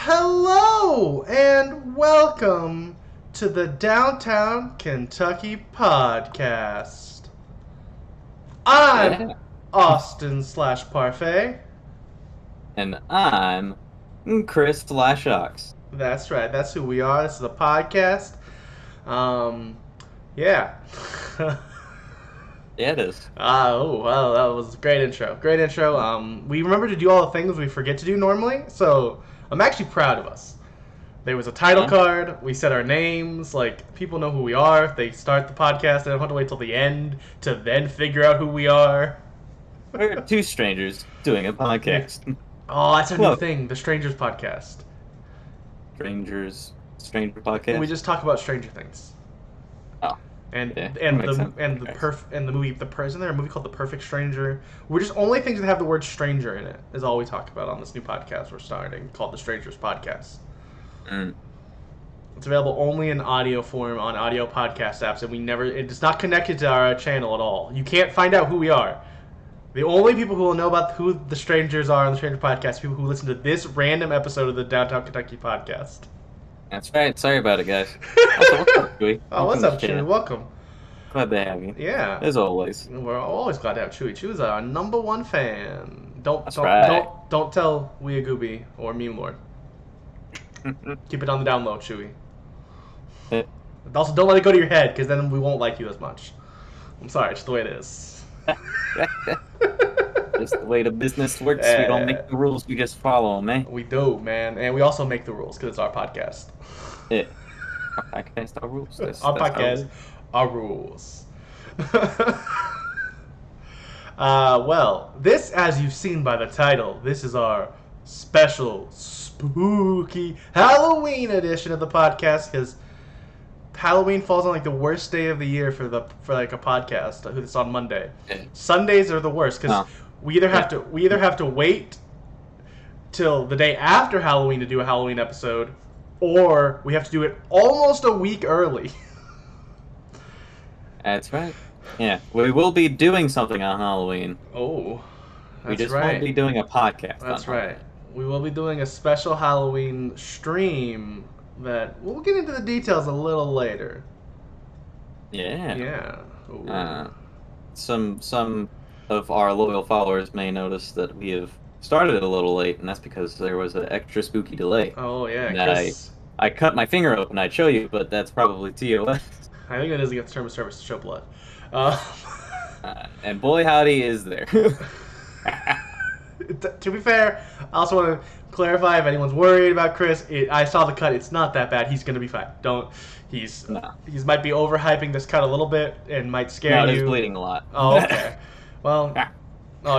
Hello and welcome to the Downtown Kentucky podcast. I'm Yeah. Austin slash Parfait. And I'm Chris Flashox. That's right, that's who we are. This is a podcast. Um, yeah. Yeah, it is. Oh, well, that was a great intro. Great intro. We remember to do all the things we forget to do normally, so I'm actually proud of us. There was a title Yeah. card. We said our names. Like, people know who we are. If they start the podcast, they don't have to wait till the end to then figure out who we are. We're two strangers doing a podcast. Oh, that's a new Whoa. thing. The Strangers podcast. Stranger podcast. We just talk about Stranger Things. Oh, And yeah, and makes the sense. and the and the movie isn't there a movie called The Perfect Stranger? We're just only things that have the word stranger in it is all we talk about on this new podcast we're starting called The Strangers Podcast. Mm. It's available only in audio form on audio podcast apps, and it's not connected to our channel at all. You can't find out who we are. The only people who will know about who the strangers are on the Stranger Podcast are people who listen to this random episode of the Downtown Kentucky podcast. That's right. Sorry about it, guys. Also, what's up, Chewy? Oh, what's up, Chewy? Welcome. Glad to have you. Yeah. As always. We're always glad to have Chewy. Chewy's our number one fan. That's right. Don't tell Weeagooby or Meme Lord. Keep it on the down low, Chewy. Also, don't let it go to your head, because then we won't like you as much. I'm sorry, it's just the way it is. Just the way the business works. We don't make the rules, we just follow them, eh? We do, man. And we also make the rules, because it's our podcast. Yeah. Our podcast, our rules. Our podcast, our rules. Well, this, as you've seen by the title, this is our special spooky Halloween edition of the podcast, because Halloween falls on like the worst day of the year for like a podcast. It's on Monday. Yeah. Sundays are the worst because we either have to wait till the day after Halloween to do a Halloween episode, or we have to do it almost a week early. That's right. Yeah, we will be doing something on Halloween. Oh, that's We just right. won't be doing a podcast. That's on right. Halloween. We will be doing a special Halloween stream that we'll get into the details a little later. Yeah. Yeah. Ooh. Some of our loyal followers may notice that we have started a little late, and that's because there was an extra spooky delay. Oh yeah, And Chris. I cut my finger open. I'd show you, but that's probably TOS. I think it is against term of service to show blood. And boy, howdy, is there. To be fair, I also want to clarify if anyone's worried about Chris. I saw the cut. It's not that bad. He's gonna be fine. He's might be overhyping this cut a little bit and might scare No, you. it's bleeding a lot. Oh, okay. Well,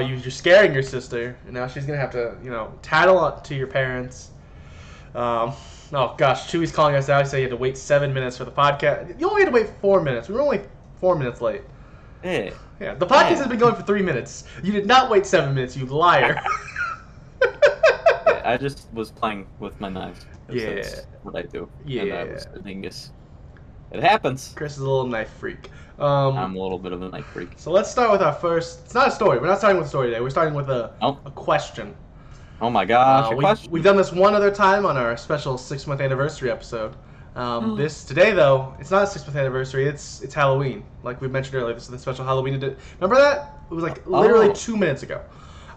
you're scaring your sister, and now she's gonna have to, tattle on to your parents. Oh gosh, Chewy's calling us out. He said he had to wait 7 minutes for the podcast. You only had to wait 4 minutes. We were only 4 minutes late. Yeah. Yeah, the podcast has been going for 3 minutes. You did not wait 7 minutes, you liar. Yeah, I just was playing with my knives. Yeah. That's what I do. Yeah. And I was a dingus. It happens. Chris is a little knife freak. I'm a little bit of a knife freak. So let's start with our first. It's not a story. We're not starting with a story today. We're starting with a question. Oh my gosh, a question. We've done this one other time on our special 6-month anniversary episode. Today though, it's not a 6-month anniversary. It's Halloween, like we mentioned earlier. This is the special Halloween edition. Remember that? It was like literally 2 minutes ago.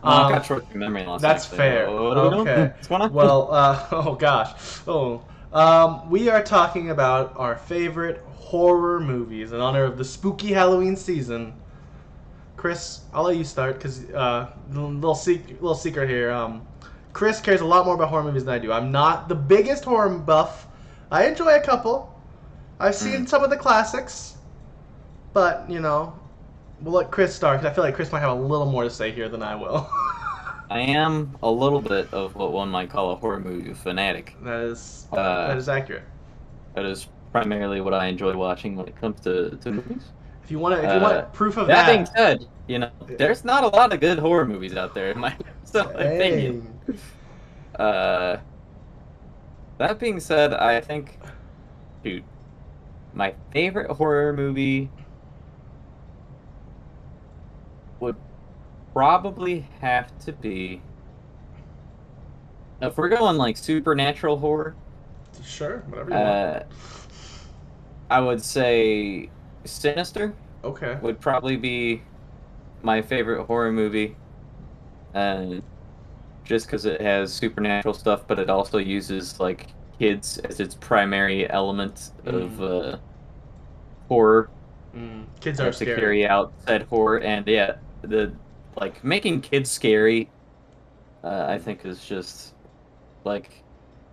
I got short memory loss. That's actually. fair. What are we doing? Okay. What's going on? Well, oh gosh. We are talking about our favorite horror movies in honor of the spooky Halloween season. Chris, I'll let you start because little secret here. Chris cares a lot more about horror movies than I do. I'm not the biggest horror buff. I enjoy a couple. I've seen some of the classics, but we'll let Chris start because I feel like Chris might have a little more to say here than I will. I am a little bit of what one might call a horror movie fanatic. That is accurate. That is primarily what I enjoy watching when it comes to movies. If you want proof of that that. being said, there's not a lot of good horror movies out there in my opinion. That being said, I think, dude, my favorite horror movie would probably have to be If we're going like supernatural horror, Sure, whatever you want. uh, I would say Sinister Okay. would probably be my favorite horror movie. Uh, just because it has supernatural stuff, but it also uses like kids as its primary element of Mm, horror kids are to scary. carry out said horror. And yeah, the like making kids scary, I think is just like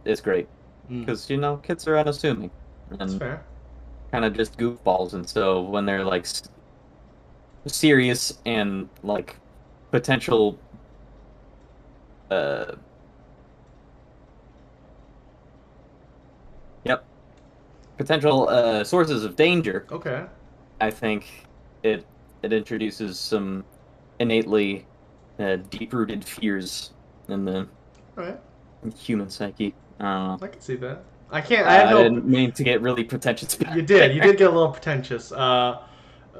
it's great Mm, because kids are unassuming that's and fair. kind of just goofballs, and so when they're like serious and like potential uh yep potential sources of danger, Okay. I think it introduces some innately deep-rooted fears in the All right. human psyche. I don't know. I can see that. I can't. I have I no. didn't mean to get really pretentious You back did. You there. did get a little pretentious. Ugh.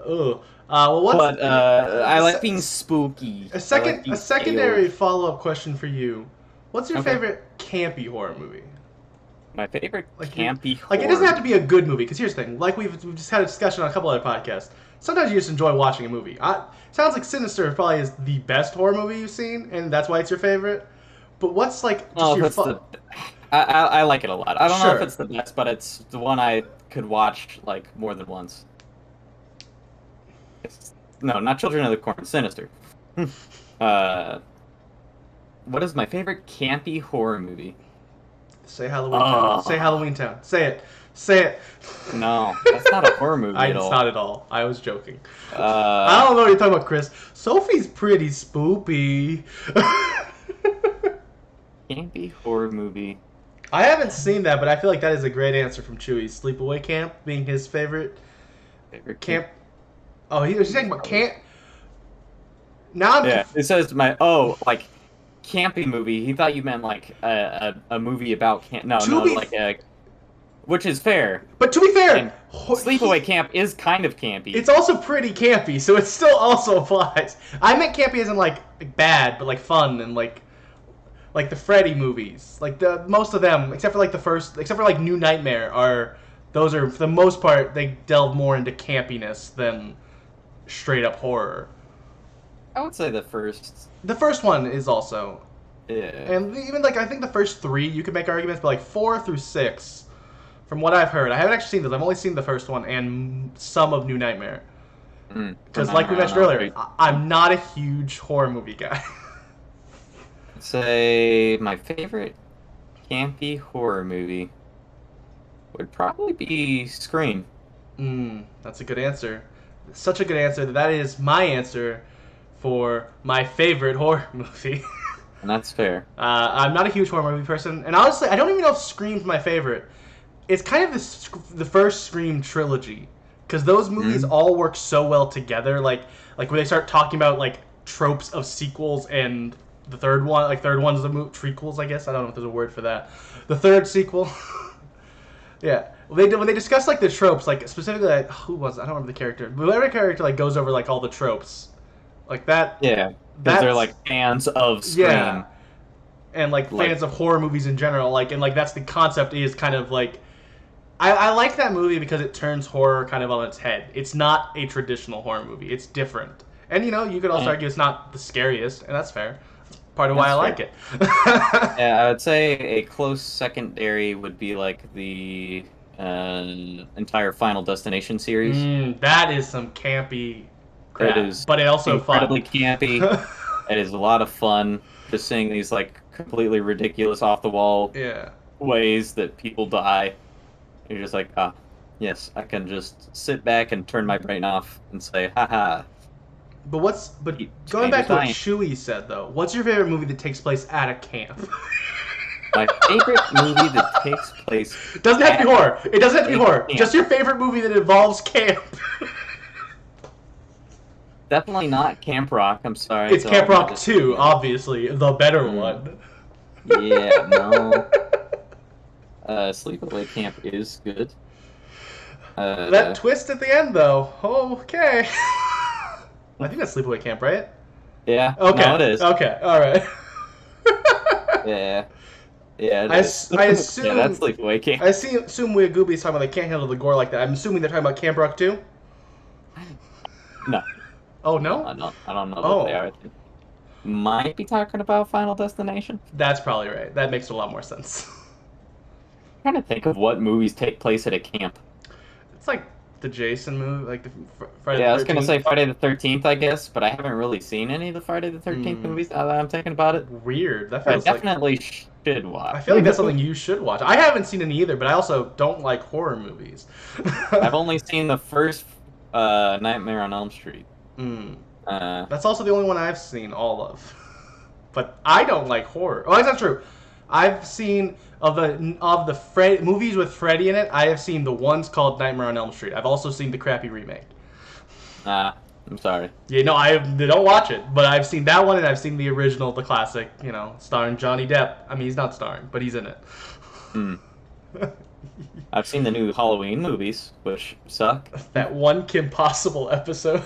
Well, what's But I like being spooky. I like a being secondary scary. follow up question for you? What's your Okay. favorite campy horror movie? My favorite Like you, campy like it doesn't horror have to movie. be a good movie. Because here's the thing: like we've just had a discussion on a couple other podcasts. Sometimes you just enjoy watching a movie. Sounds like Sinister probably is the best horror movie you've seen, and that's why it's your favorite. But what's like just Oh, if your it's fun? the I like it a lot. I don't know if Sure. it's the best, but it's the one I could watch like more than once. No, not Children of the Corn, Sinister. uh, what is my favorite campy horror movie? Say Halloweentown. Say Oh, Halloweentown. Say it. Say it. no, that's not a horror movie at It's all. not at all. I was joking. I Uh, don't know what you're talking about, Chris. Sophie's pretty spoopy. campy horror movie. I haven't seen that, but I feel like that is a great answer from Chewy. Sleepaway Camp being his favorite Favorite camp. camp. Oh, he was saying about camp. Now I'm Yeah, it says like campy movie. He thought you meant like a movie about camp. No, to no, be, like a which is fair. but to be fair, And Sleepaway Camp is kind of campy. it's also pretty campy, so it still also applies. I meant campy as in like bad, but like fun and like the Freddy movies. Like the most of them, except for like the first, except for like New Nightmare, are those are for the most part they delve more into campiness than straight up horror. I would say the first. The first one is also, Yeah. and even like I think the first three you could make arguments, but like 4 through 6, from what I've heard, I haven't actually seen those. I've only seen the first one and some of New Nightmare. Because like we I don't mentioned know. earlier, I'm not a huge horror movie guy. I'd say my favorite campy horror movie would probably be Scream. That's a good answer. Such a good answer that that is my answer for my favorite horror movie. And that's fair. I'm not a huge horror movie person, and honestly, I don't even know if Scream's my favorite. It's kind of the first Scream trilogy, because those movies Mm? all work so well together. Like when they start talking about like tropes of sequels, and the third one, like third one's the trequels, I guess. I don't know if there's a word for that. The third sequel. Yeah, when they discuss like the tropes, like specifically, like, who was it? I don't remember the character. But every character like goes over like all the tropes, like that. Yeah, because they're That's like fans of yeah, Scream. and like Like, fans of horror movies in general. Like and like that's the concept is kind of like I like that movie because it turns horror kind of on its head. It's not a traditional horror movie. It's different, and you could also eh, argue it's not the scariest, and that's fair. That's part of why I that's like fair. it. Yeah, I would say a close secondary would be like the entire Final Destination series. That is some campy It crap, is but it also fun. incredibly campy. It is a lot of fun just seeing these like completely ridiculous off the wall Yeah. ways that people die. You're just like, ah, yes, I can just sit back and turn my brain off and say, haha, But going strangers back to what dying. Chewy said though, what's your favorite movie that takes place at a camp? My favorite movie that takes place It doesn't have to at be horror. It doesn't have to be a horror. camp. Just your favorite movie that involves camp. Definitely not Camp Rock. I'm sorry. It's to Camp all my Rock 2, disappointment. obviously, the better Mm, one. yeah, no. Sleepaway Camp is good. That Uh, twist at the end, though. Okay. I think that's Sleepaway Camp, right? yeah, no, Okay. it is. Okay. All right. Yeah. Yeah, it I, is. I assume Yeah, that's Sleepaway Camp. assume Weeaboobies talking about they can't handle the gore like that. I'm assuming they're talking about Camp Rock too. No, Oh no, no. I don't know that they Oh, are. I think might be talking about Final Destination. that's probably right. That makes a lot more sense. I'm trying to think of what movies take place at a camp. It's like the Jason movie, like the Friday Yeah, the I was gonna 13th. say Friday the 13th, I guess, but I haven't really seen any of the Friday the 13th Hmm. movies now that I'm thinking about it. Weird. That I feels like definitely should I watch. feel like that's something you should watch. I haven't seen any either, but I also don't like horror movies. I've only seen the first Nightmare on Elm Street. Mm. Uh, That's also the only one I've seen all of. But I don't like horror. Oh, that's not true. I've seen of the movies with Freddy in it. I have seen the ones called Nightmare on Elm Street. I've also seen the crappy remake. I'm sorry. Yeah, no, they don't watch it, but I've seen that one and I've seen the original, the classic. You know, starring Johnny Depp. I mean, he's not starring, but he's in it. Hmm. I've seen the new Halloween movies, which suck. That one Kim Possible episode.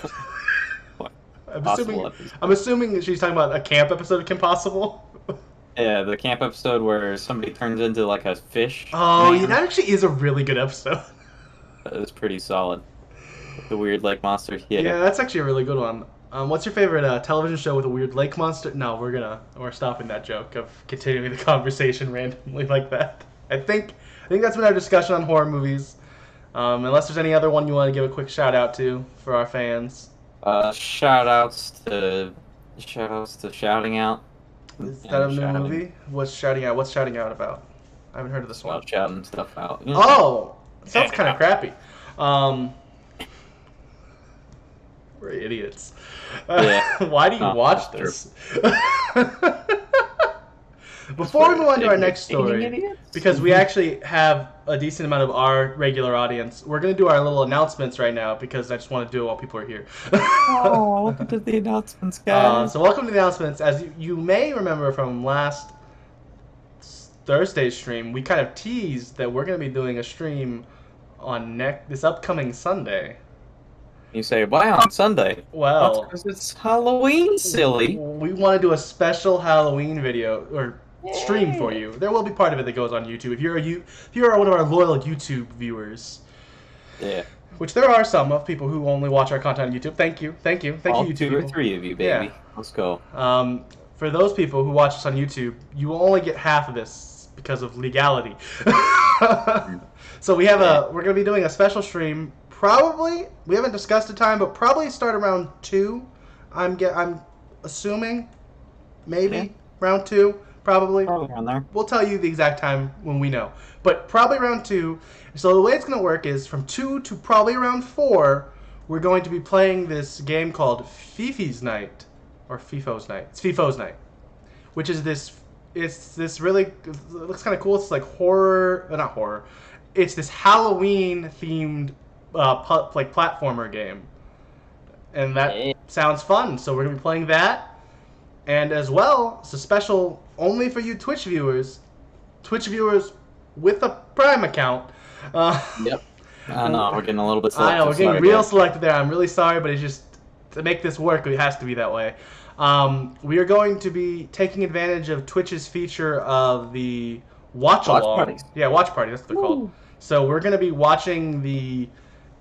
Possible episode. I'm assuming that she's talking about a camp episode of Kim Possible. Yeah, the camp episode where somebody turns into like a fish. Oh, man. yeah, that actually is a really good episode. That was pretty solid. The weird lake monster. Yeah. Yeah, that's actually a really good one. What's your favorite television show with a weird lake monster? No, we're stopping that joke of continuing the conversation randomly like that. I think that's been our discussion on horror movies. Unless there's any other one you want to give a quick shout out to for our fans. Shout outs to Shouting Out. Is that a new movie? What's Shouting Out? What's Shouting Out about? I haven't heard of this one. About shouting stuff out. Oh, sounds kind of crappy. We're idiots. Yeah. Why do you watch that's this? Before we move on to our next story, because we actually have a decent amount of our regular audience, we're going to do our little announcements right now because I just want to do it while people are here. Oh, welcome to the announcements, guys. So welcome to the announcements. As you may remember from last Thursday's stream, we kind of teased that we're going to be doing a stream on this upcoming Sunday. You say, why on Sunday? Well, because it's Halloween, silly. We want to do a special Halloween video or stream for you. There will be part of it that goes on YouTube. If you're one of our loyal YouTube viewers, Yeah. which there are some of people who only watch our content on YouTube. Thank you, All YouTube. 2 or 3 of you, baby. Yeah. Let's go. For those people who watch us on YouTube, you will only get half of this because of legality. So we're gonna be doing a special stream. Probably, we haven't discussed the time, but probably start around 2. I'm assuming, maybe round 2, probably. Probably around there. We'll tell you the exact time when we know, but probably around 2. So the way it's gonna work is from 2 to probably around 4, we're going to be playing this game called Fifi's Night, or FIFO's Night. It's FIFO's Night, which is this. It's this really. It looks kind of cool. It's like not horror. It's this Halloween themed like platformer game, and that sounds fun. So we're gonna be playing that, and as well, it's a special only for you Twitch viewers with a Prime account. Yep. I know we're getting a little bit I selective. know we're getting real selective there. I'm really sorry, but it's just to make this work, it has to be that way. We are going to be taking advantage of Twitch's feature of the watch parties. Yeah, watch party. That's what they're called. So we're going to be watching the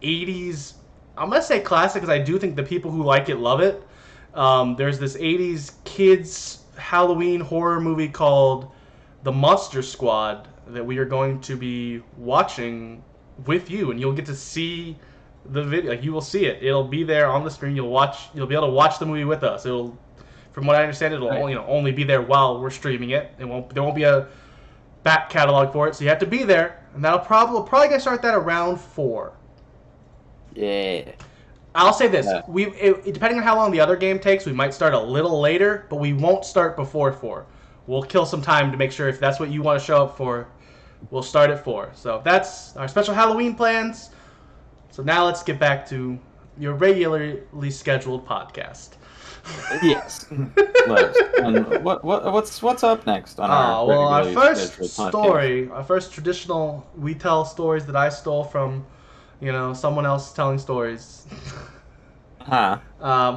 80s. I'm going to say classic because I do think the people who like it love it. There's this 80s kids Halloween horror movie called The Monster Squad that we are going to be watching with you, and you'll get to see the video. Like, you will see it. It'll be there on the screen. You'll be able to watch the movie with us. From what I understand, it'll only be there while we're streaming it. There won't be a back catalog for it, so you have to be there. And we'll probably gonna start that around 4. Yeah. I'll say this: depending on how long the other game takes, we might start a little later, but we won't start before 4. We'll kill some time to make sure if that's what you want to show up for, we'll start at 4. So that's our special Halloween plans. So now let's get back to your regularly scheduled podcast. Yes. And what's up next on our our regularly first scheduled podcast? story, our first traditional, we tell stories that I stole from, someone else telling stories. Huh.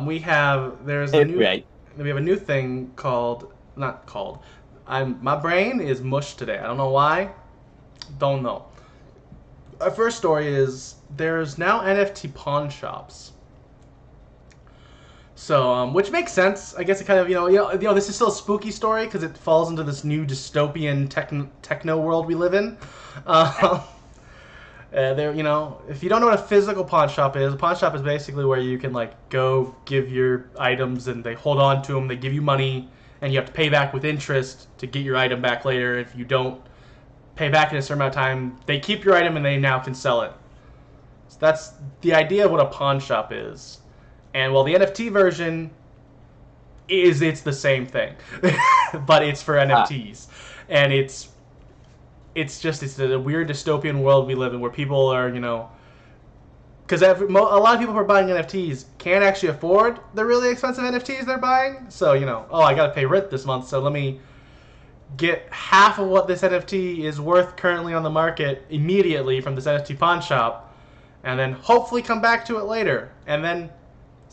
We have a new thing called, not called, My brain is mush today. I don't know why. Don't know. Our first story is there's now NFT pawn shops. So, which makes sense. I guess it kind of, this is still a spooky story because it falls into this new dystopian techno world we live in. If you don't know what a physical pawn shop is, a pawn shop is basically where you can like go give your items and they hold on to them. They give you money and you have to pay back with interest to get your item back later. If you don't pay back in a certain amount of time, they keep your item and they now can sell it. So that's the idea of what a pawn shop is. And well, the NFT version it's the same thing, but it's for NFTs, and it's a weird dystopian world we live in where people are, because a lot of people who are buying NFTs can't actually afford the really expensive NFTs they're buying. So I got to pay rent this month, so let me get half of what this NFT is worth currently on the market immediately from this NFT pawn shop, and then hopefully come back to it later, and then.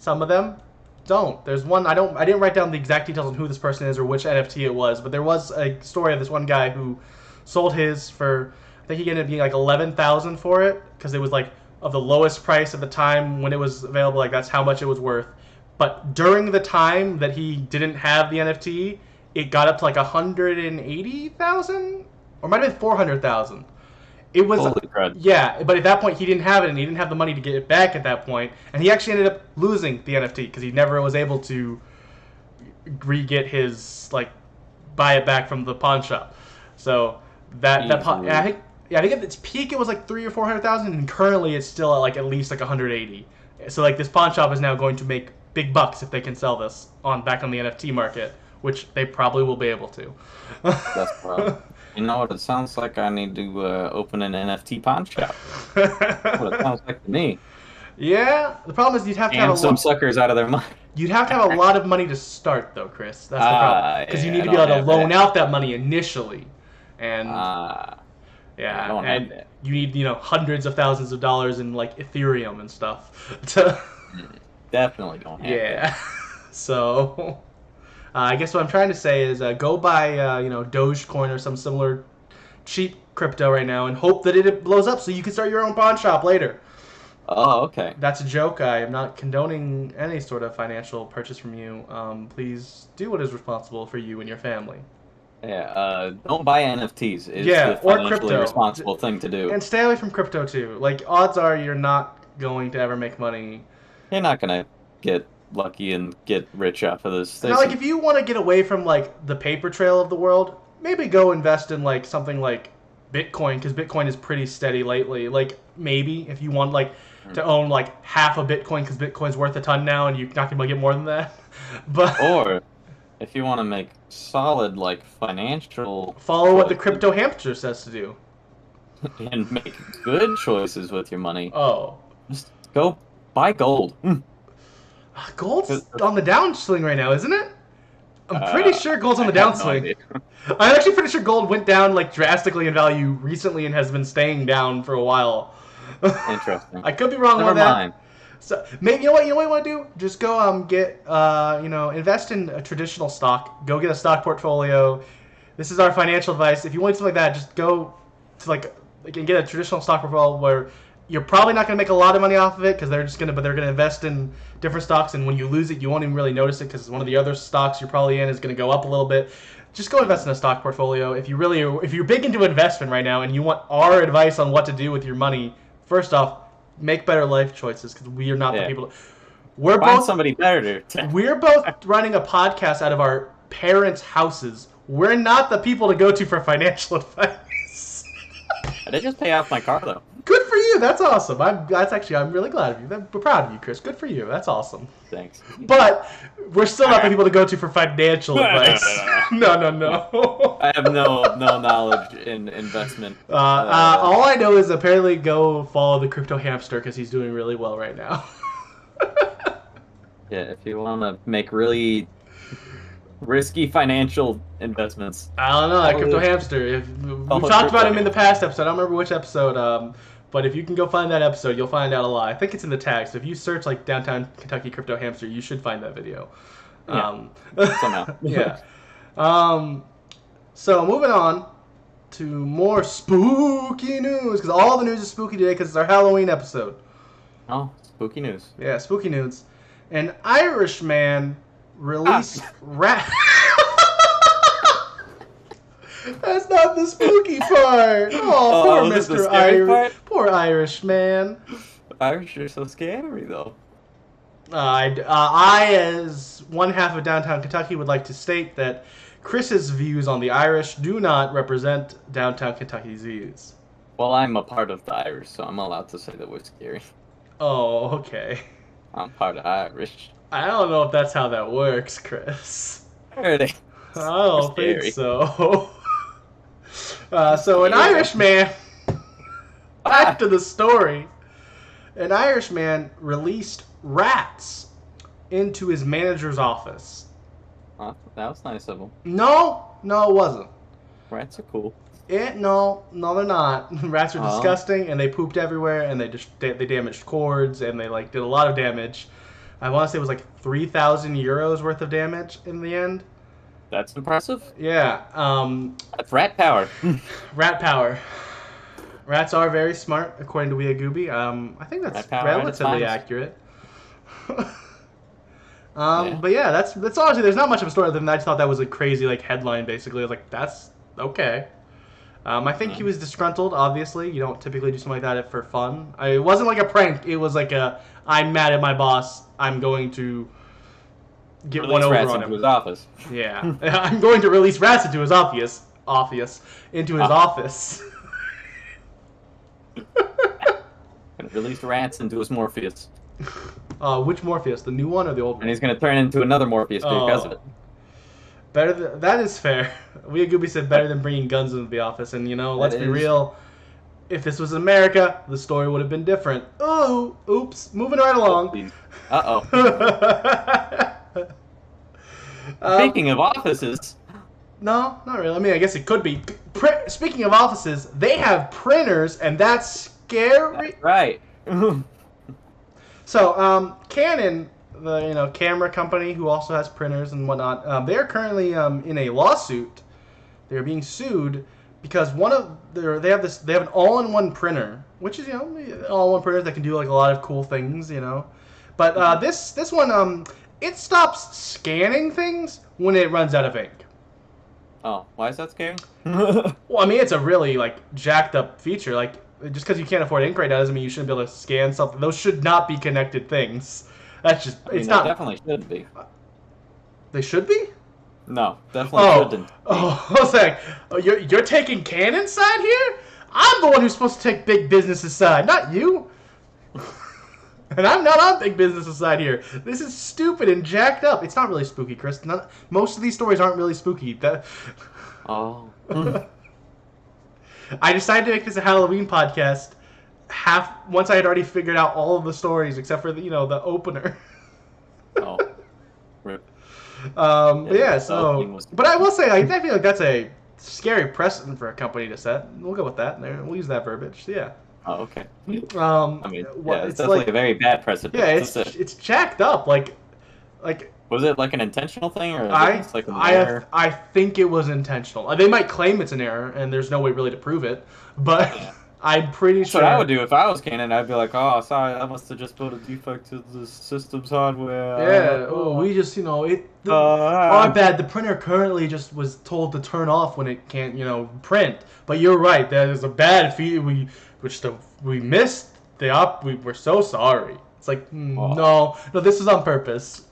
Some of them don't. There's one, I didn't write down the exact details on who this person is or which NFT it was, but there was a story of this one guy who sold his for, I think he ended up being like $11,000 for it, because it was like of the lowest price at the time when it was available, like that's how much it was worth. But during the time that he didn't have the NFT, it got up to like 180,000? Or might have been 400,000. It was, yeah, but at that point he didn't have it, and he didn't have the money to get it back at that point, and he actually ended up losing the NFT because he never was able to re-get his buy it back from the pawn shop. So I think at its peak it was like 300,000 or 400,000, and currently it's still at least 180. So this pawn shop is now going to make big bucks if they can sell this back on the NFT market, which they probably will be able to. That's probably. You know what it sounds like? I need to open an NFT pawn shop. That's what it sounds like to me. Yeah, the problem is you'd have to have some suckers out of their money. You'd have to have a lot of money to start, though, Chris. That's the problem. Because you need to be able to loan out that money initially, and and you need hundreds of thousands of dollars in Ethereum and stuff. Definitely don't have that. So. I guess what I'm trying to say is go buy, Dogecoin or some similar cheap crypto right now and hope that it blows up so you can start your own pawn shop later. Oh, okay. That's a joke. I am not condoning any sort of financial purchase from you. Please do what is responsible for you and your family. Yeah, don't buy NFTs. It's the or crypto. Responsible thing to do. And stay away from crypto, too. Odds are you're not going to ever make money. You're not going to get lucky and get rich off of this. Now, if you want to get away from the paper trail of the world, maybe go invest in something like Bitcoin, because Bitcoin is pretty steady lately. Maybe if you want to own half a Bitcoin, because Bitcoin's worth a ton now, and you're not gonna get more than that. But or if you want to make solid financial follow what the crypto hamster says to do, and make good choices with your money. Oh, just go buy gold. Gold's on the downswing right now, isn't it? I'm pretty sure gold's on the downswing. I'm actually pretty sure gold went down drastically in value recently and has been staying down for a while. Interesting. I could be wrong Never on that. Mind. So maybe you know what you want to do? Just go get invest in a traditional stock. Go get a stock portfolio. This is our financial advice. If you want something like that, just go to and get a traditional stock portfolio where you're probably not going to make a lot of money off of it because they're going to invest in different stocks, and when you lose it, you won't even really notice it because one of the other stocks you're probably in is going to go up a little bit. Just go invest in a stock portfolio. If you're big into investment right now and you want our advice on what to do with your money, first off, make better life choices because we are not the people. Find somebody better. We're both running a podcast out of our parents' houses. We're not the people to go to for financial advice. I did just pay off my car though. Good for you. That's awesome. I'm really glad of you. I'm proud of you, Chris. Good for you. That's awesome. Thanks. But we're still not the people to go to for financial advice. No. I have no knowledge in investment. All I know is apparently go follow the crypto hamster because he's doing really well right now. Yeah, if you want to make really risky financial investments. I don't know, that crypto hamster. We've talked about him in the past episode. I don't remember which episode. But if you can go find that episode, you'll find out a lot. I think it's in the tags. So if you search downtown Kentucky crypto hamster, you should find that video. Somehow. Yeah. So moving on to more spooky news, because all the news is spooky today because it's our Halloween episode. Oh, spooky news. Yeah, spooky news. An Irishman released rat. That's not the spooky part. Oh, poor Mr. Irish. Poor Irishman. Irish are so scary, though. I, as one half of Downtown Kentucky, would like to state that Chris's views on the Irish do not represent Downtown Kentucky's views. Well, I'm a part of the Irish, so I'm allowed to say that we're scary. Oh, okay. I'm part of Irish. I don't know if that's how that works, Chris. There it is. I don't think so. So an Irishman, back to the story, an Irishman released rats into his manager's office. That was nice of him. No, it wasn't. Rats are cool. No, they're not. Rats are disgusting, and they pooped everywhere, and they damaged cords, and they did a lot of damage. I want to say it was 3,000 euros worth of damage in the end. That's impressive. Yeah. That's rat power. Rat power. Rats are very smart, according to Weeagooby. I think that's relatively accurate. But yeah, that's honestly, there's not much of a story other than that. I just thought that was a crazy headline. Basically, I was like, that's okay. I think he was disgruntled. Obviously, you don't typically do something like that for fun. It wasn't like a prank. It was like I'm mad at my boss. I'm going to get release one over rats on into him. His office. Yeah, I'm going to release rats into his office. Into his office. Gonna release rats into his Morpheus. Which Morpheus? The new one or the old one? And he's gonna turn into another Morpheus because of it. That is fair. Weeagooby said better than bringing guns into the office, and let's be real. If this was America, the story would have been different. Oh, oops. Moving right along. Uh-oh. Speaking of offices. No, not really. I mean, I guess it could be. Speaking of offices, they have printers, and that's scary. That's right. So, Canon, the camera company who also has printers and whatnot, they are currently in a lawsuit. They're being sued because they have an all-in-one printer, which is all-in-one printers that can do a lot of cool things, But this one it stops scanning things when it runs out of ink. Oh, why is that scary? Well, I mean, it's a really jacked up feature. Just because you can't afford ink right now doesn't mean you shouldn't be able to scan something. Those should not be connected things. That's just it's not. They definitely should be. They should be? No, definitely shouldn't. Oh, I was like, you're taking Canon's side here? I'm the one who's supposed to take big business's side, not you. And I'm not on big business's side here. This is stupid and jacked up. It's not really spooky, Chris. Most of these stories aren't really spooky. Oh. I decided to make this a Halloween podcast. Once I had already figured out all of the stories except for the opener. Oh. Rip. But I will say, I feel like that's a scary precedent for a company to set. We'll go with that. We'll use that verbiage. Yeah. Oh, okay. It's definitely a very bad precedent. Yeah, it's jacked up. Was it an intentional thing, or an error? I think it was intentional. They might claim it's an error, and there's no way really to prove it. But I'm pretty sure. That's what I would do if I was Canon. I'd be like, "Oh, sorry, I must have just put a defect to the system's hardware." Yeah. We just our bad. The printer currently just was told to turn off when it can't print. But you're right. That is a bad feed. We missed the op. We're so sorry. It's no, this is on purpose.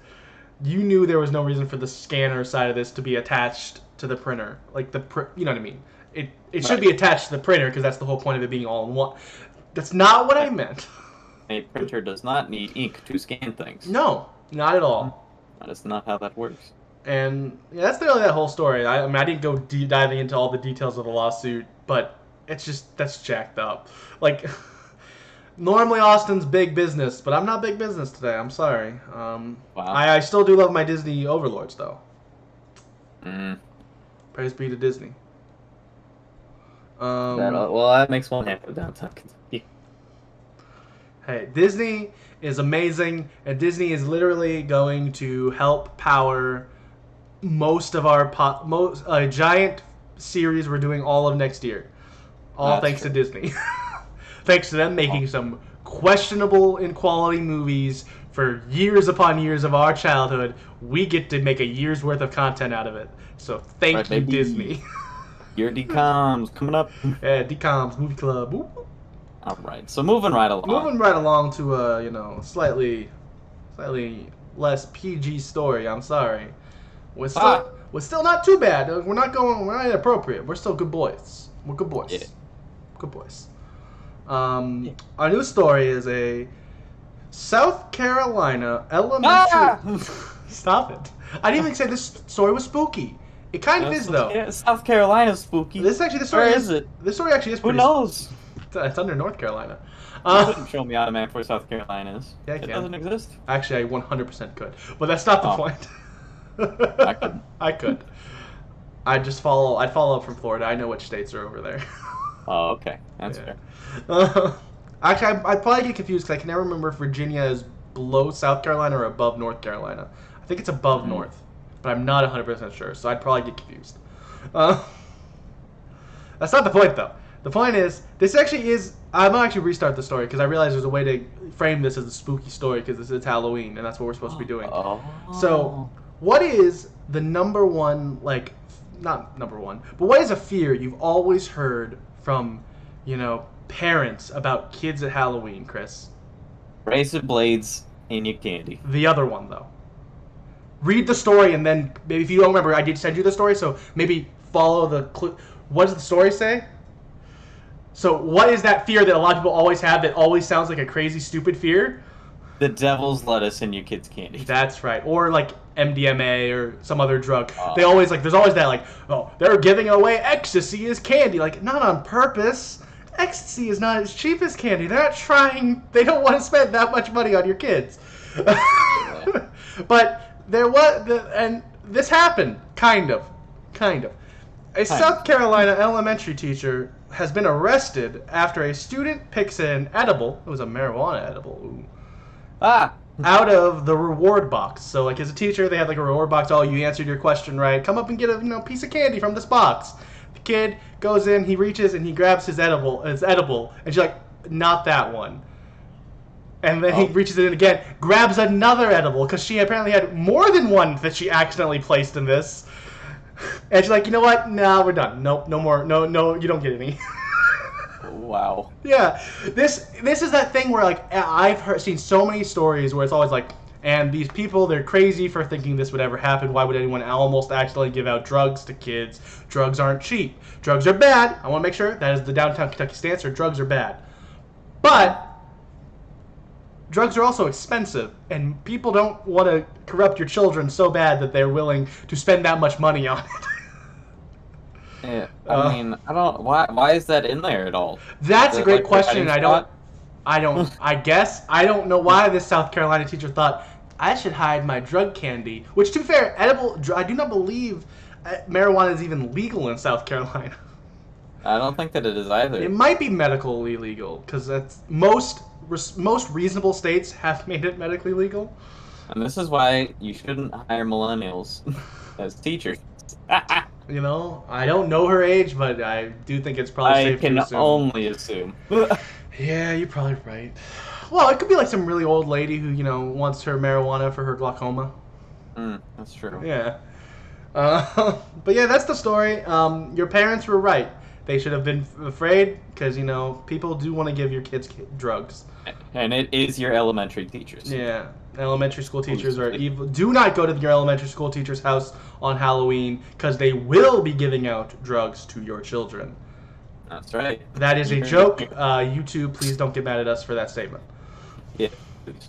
You knew there was no reason for the scanner side of this to be attached to the printer. You know what I mean? It should be attached to the printer because that's the whole point of it being all in one. That's not what I meant. A printer does not need ink to scan things. No, not at all. That is not how that works. And that's really that whole story. I mean, I didn't go diving into all the details of the lawsuit, but that's jacked up. Normally Austin's big business, but I'm not big business today. I'm sorry. Wow. I still do love my Disney overlords, though. Praise be to Disney. That makes one half of Downtown Kentucky. Hey, Disney is amazing, and Disney is literally going to help power most of our a giant series we're doing all of next year. All thanks to Disney. Thanks to them making some questionable in quality movies for years upon years of our childhood. We get to make a year's worth of content out of it. So thank you, Disney. Your DComs coming up. Yeah, DComs, Movie Club. Woo. All right, so moving right along. Moving right along to slightly less PG story. I'm sorry. We're still not too bad. We're not inappropriate. We're still good boys. We're good boys. Yeah. Good boys. Our new story is a South Carolina elementary. Stop it! I didn't even say this story was spooky. It kind of is though. Yeah, South Carolina's spooky. The story Where is it? The story actually is. Who knows? It's under North Carolina. You couldn't show me on a map where South Carolina is. Yeah, it doesn't exist. Actually, I 100% could, but that's not the point. I couldn't. I could. I'd follow up from Florida. I know which states are over there. Oh, okay. That's fair. Actually, I'd probably get confused because I can never remember if Virginia is below South Carolina or above North Carolina. I think it's above North, but I'm not 100% sure, so I'd probably get confused. That's not the point, though. The point is, this actually is... I'm going to actually restart the story because I realize there's a way to frame this as a spooky story because it's Halloween, and that's what we're supposed to be doing. Oh. So, what is the number one, not number one, but what is a fear you've always heard from, parents about kids at Halloween, Chris? Razor blades in your candy. The other one, though. Read the story, and then maybe if you don't remember, I did send you the story, so maybe follow the clue. What does the story say? So what is that fear that a lot of people always have that always sounds like a crazy, stupid fear? The devil's lettuce in your kid's candy. That's right. Or MDMA or some other drug. They always there's always that they're giving away ecstasy as candy. Not on purpose. Ecstasy is not as cheap as candy. They're not trying. They don't want to spend that much money on your kids. But there was, and this happened, kind of. A South Carolina elementary teacher has been arrested after a student picks an edible. It was a marijuana edible. Ooh. Out of the reward box. So, as a teacher, they had a reward box. Oh, you answered your question right. Come up and get a piece of candy from this box. The kid goes in, he reaches, and he grabs his edible. It's edible. And she's like, not that one. And then he reaches in again, grabs another edible, because she apparently had more than one that she accidentally placed in this. And she's like, you know what? No, we're done. Nope, no more. No, you don't get any. Wow. Yeah, this is that thing where I've seen so many stories where it's always and these people, they're crazy for thinking this would ever happen. Why would anyone almost accidentally give out drugs to kids? Drugs aren't cheap. Drugs are bad. I want to make sure that is the downtown Kentucky stance. Or drugs are bad, but drugs are also expensive, and people don't want to corrupt your children so bad that they're willing to spend that much money on it. Yeah, I don't. Why is that in there at all? That's a great question. I don't know why this South Carolina teacher thought I should hide my drug candy. Which, to be fair, I do not believe marijuana is even legal in South Carolina. I don't think that it is either. It might be medically legal because that's most reasonable states have made it medically legal. And this is why you shouldn't hire millennials as teachers. I don't know her age, but I do think it's probably safe to assume. I can only assume. Yeah, you're probably right. Well, it could be some really old lady who, wants her marijuana for her glaucoma. That's true. Yeah. But yeah, that's the story. Your parents were right. They should have been afraid because, people do want to give your kids drugs. And it is your elementary teachers. Yeah. Elementary school teachers are evil. Do not go to your elementary school teacher's house on Halloween because they will be giving out drugs to your children. That's right. That is a joke. YouTube, please don't get mad at us for that statement. Yeah, please.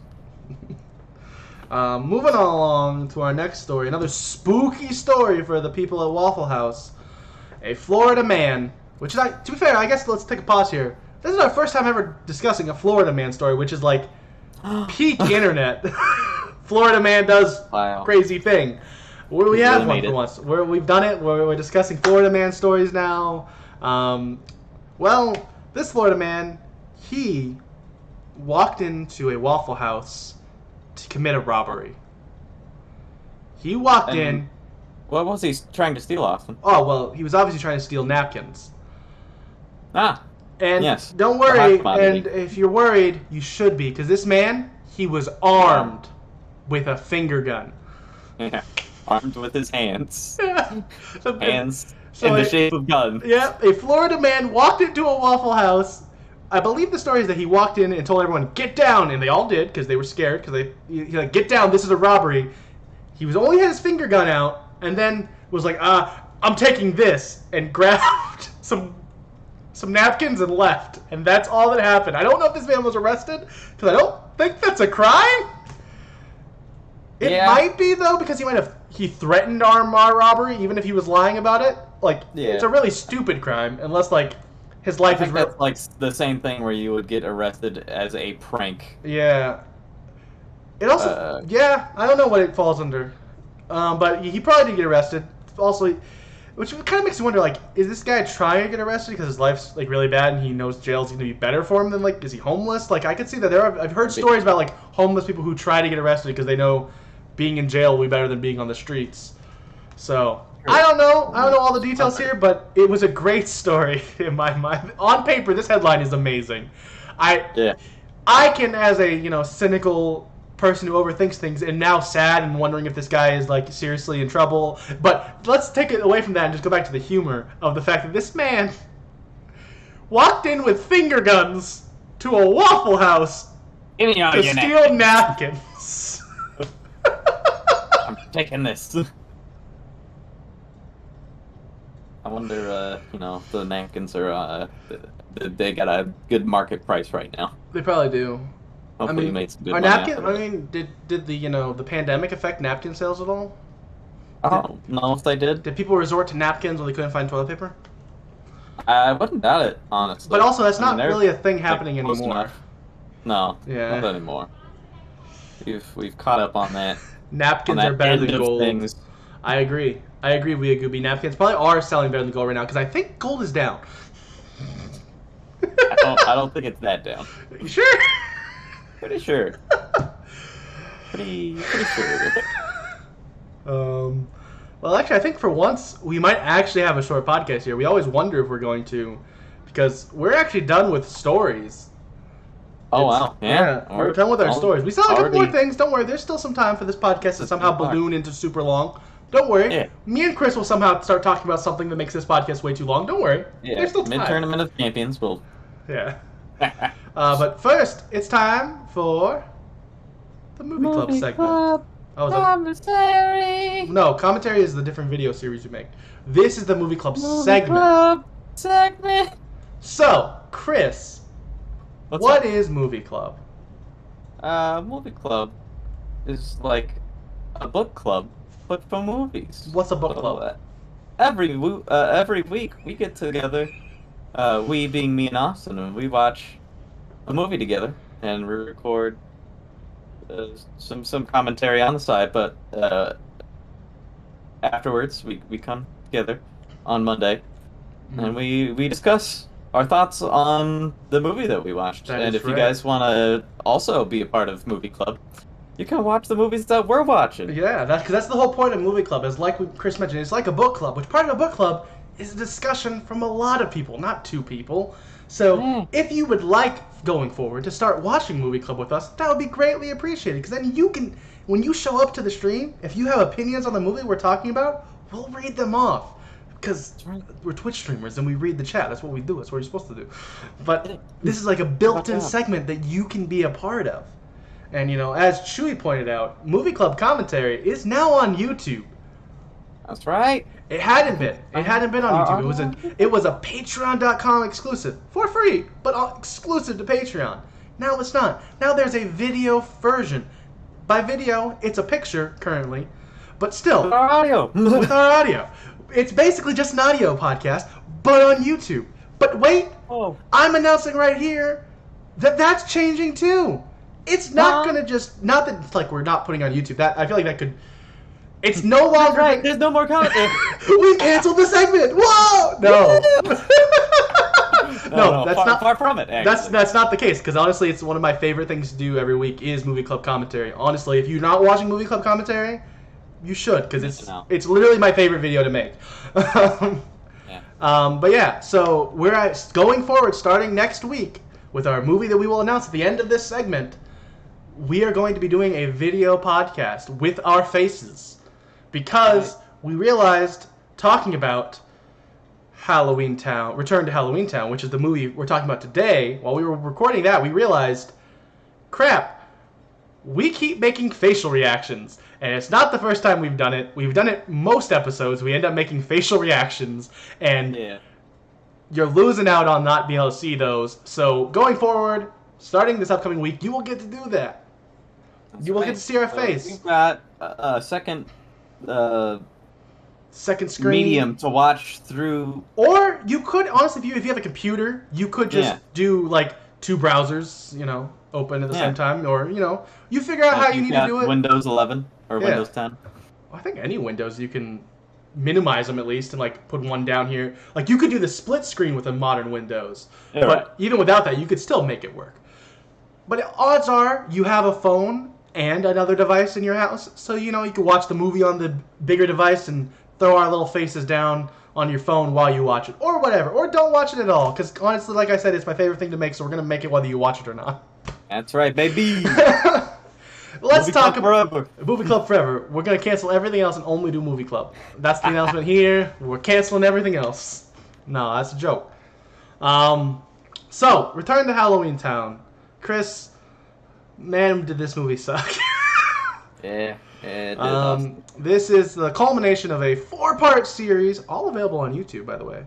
Moving along to our next story. Another spooky story for the people at Waffle House. A Florida man, which is, to be fair, I guess let's take a pause here. This is our first time ever discussing a Florida man story, which is peak internet. Florida man does crazy thing. We have one for once. We've done it. We're discussing Florida man stories now. Well, this Florida man, he walked into a Waffle House to commit a robbery. He walked in, What was he trying to steal off him? Oh, well, he was obviously trying to steal napkins. Ah, And yes. don't The hot worry, commodity. and if you're worried, you should be, because this man, he was armed with a finger gun. Yeah. Armed with his hands. So- Hands so in the it- shape of guns. Yeah, a Florida man walked into a Waffle House. I believe the story is that he walked in and told everyone, "Get down," and they all did because they were scared. Because he like, "Get down! This is a robbery." He was only had his finger gun out, and then was like, "I'm taking this," and grabbed some napkins and left. And that's all that happened. I don't know if this man was arrested because I don't think that's a crime. It Yeah. might be though because he threatened armed robbery even if he was lying about it. Like it's a really stupid crime unless like his life I is think real. that's like the same thing where you would get arrested as a prank. Yeah. It also yeah, I don't know what it falls under. But he probably did get arrested. Also, which kind of makes you wonder like is this guy trying to get arrested because his life's like really bad and he knows jail's going to be better for him than like is he homeless? Like I could see that I've heard stories about like homeless people who try to get arrested because they know being in jail will be better than being on the streets. So, I don't know all the details here, but it was a great story in my mind. On paper, this headline is amazing. I can, as a cynical person who overthinks things, and now sad and wondering if this guy is like seriously in trouble. But let's take it away from that and just go back to the humor of the fact that this man walked in with finger guns to a Waffle House to steal napkins. I'm taking this. I wonder, the napkins are, they got a good market price right now. They probably do. Hopefully you made some good are money napkin? off of it. I mean, did the pandemic affect napkin sales at all? I don't know if they did. Did people resort to napkins when they couldn't find toilet paper? I wouldn't doubt it, honestly. But also, that's not they're, really a thing happening like, close anymore. enough. No, Yeah. not anymore. We've caught up on that. Napkins on that are better end than of gold. things. I agree. Weeaboo Gooby. Napkins probably are selling better than gold right now because I think gold is down. I don't think it's that down. You sure? Pretty sure. Pretty sure. Well, actually, I think for once we might actually have a short podcast here. We always wonder if we're going to, because we're actually done with stories. Oh, wow. Yeah. We're done with our stories. We still have a couple more already- things. Don't worry. There's still some time for this podcast to somehow balloon into super long. Don't worry. Yeah. Me and Chris will somehow start talking about something that makes this podcast way too long. Don't worry. Yeah. There's still time. Mid-tournament of champions will... Yeah. But first, it's time for the movie club segment. Oh, Commentary. no, commentary is the different video series we make. This is the movie club segment. Segment. So, Chris, what is movie club? Movie club is like a book club, but for movies. What's a book club? Every week we get together, we being me and Austin, and we watch a movie together, and we record some commentary on the side. But afterwards, we come together on Monday, and we discuss our thoughts on the movie that we watched. That And is if you right. guys want to also be a part of Movie Club, you can watch the movies that we're watching. Yeah, because that's the whole point of movie club. Is like Chris mentioned, it's like a book club. Which part of a book club is a discussion from a lot of people, not two people. So if you would like going forward to start watching movie club with us, that would be greatly appreciated. Because then you can, when you show up to the stream, if you have opinions on the movie we're talking about, we'll read them off. Because we're Twitch streamers and we read the chat. That's what we do. That's what you're supposed to do. But this is like a built-in segment that you can be a part of. And, as Chewy pointed out, Movie Club Commentary is now on YouTube. That's right. It hadn't been. It hadn't been on YouTube. It was a Patreon.com exclusive. For free, but exclusive to Patreon. Now it's not. Now there's a video version. By video, it's a picture, currently. But still. With our audio. With our audio. It's basically just an audio podcast, but on YouTube. But wait, I'm announcing right here that that's changing too. It's not gonna just, not that it's like we're not putting on YouTube. That I feel like that could. It's no longer. Right. There's no more commentary. We canceled the segment. Whoa! No. No, that's not far from it. Actually. That's not the case because honestly, it's one of my favorite things to do every week is movie club commentary. Honestly, if you're not watching movie club commentary, You should, because No. it's literally my favorite video to make. Yeah. But yeah, so we're going forward, starting next week, with our movie that we will announce at the end of this segment. We are going to be doing a video podcast with our faces, because we realized, talking about Halloweentown, Return to Halloweentown, which is the movie we're talking about today, while we were recording that, we realized, crap, we keep making facial reactions. And it's not the first time we've done it. We've done it most episodes. We end up making facial reactions, and you're losing out on not being able to see those. So going forward, starting this upcoming week, you will get to do that. You will get to see our face. We've got a second screen medium to watch through. Or you could, honestly, if you have a computer, you could just do like two browsers, open at the same time, or you figure out how you need to do it. Windows 11 or Windows 10. I think any Windows you can minimize them at least and like put one down here. Like you could do the split screen with a modern Windows, but even without that, you could still make it work. But odds are you have a phone and another device in your house, so you can watch the movie on the bigger device and throw our little faces down on your phone while you watch it, or whatever, or don't watch it at all. Because honestly, like I said, it's my favorite thing to make, so we're gonna make it whether you watch it or not. That's right, baby. Let's talk about Movie Club Forever. We're gonna cancel everything else and only do Movie Club. That's the announcement here. We're canceling everything else. No, that's a joke. So Return to Halloweentown. Chris, man, did this movie suck? Yeah, it did. This is the culmination of a 4-part series, all available on YouTube, by the way,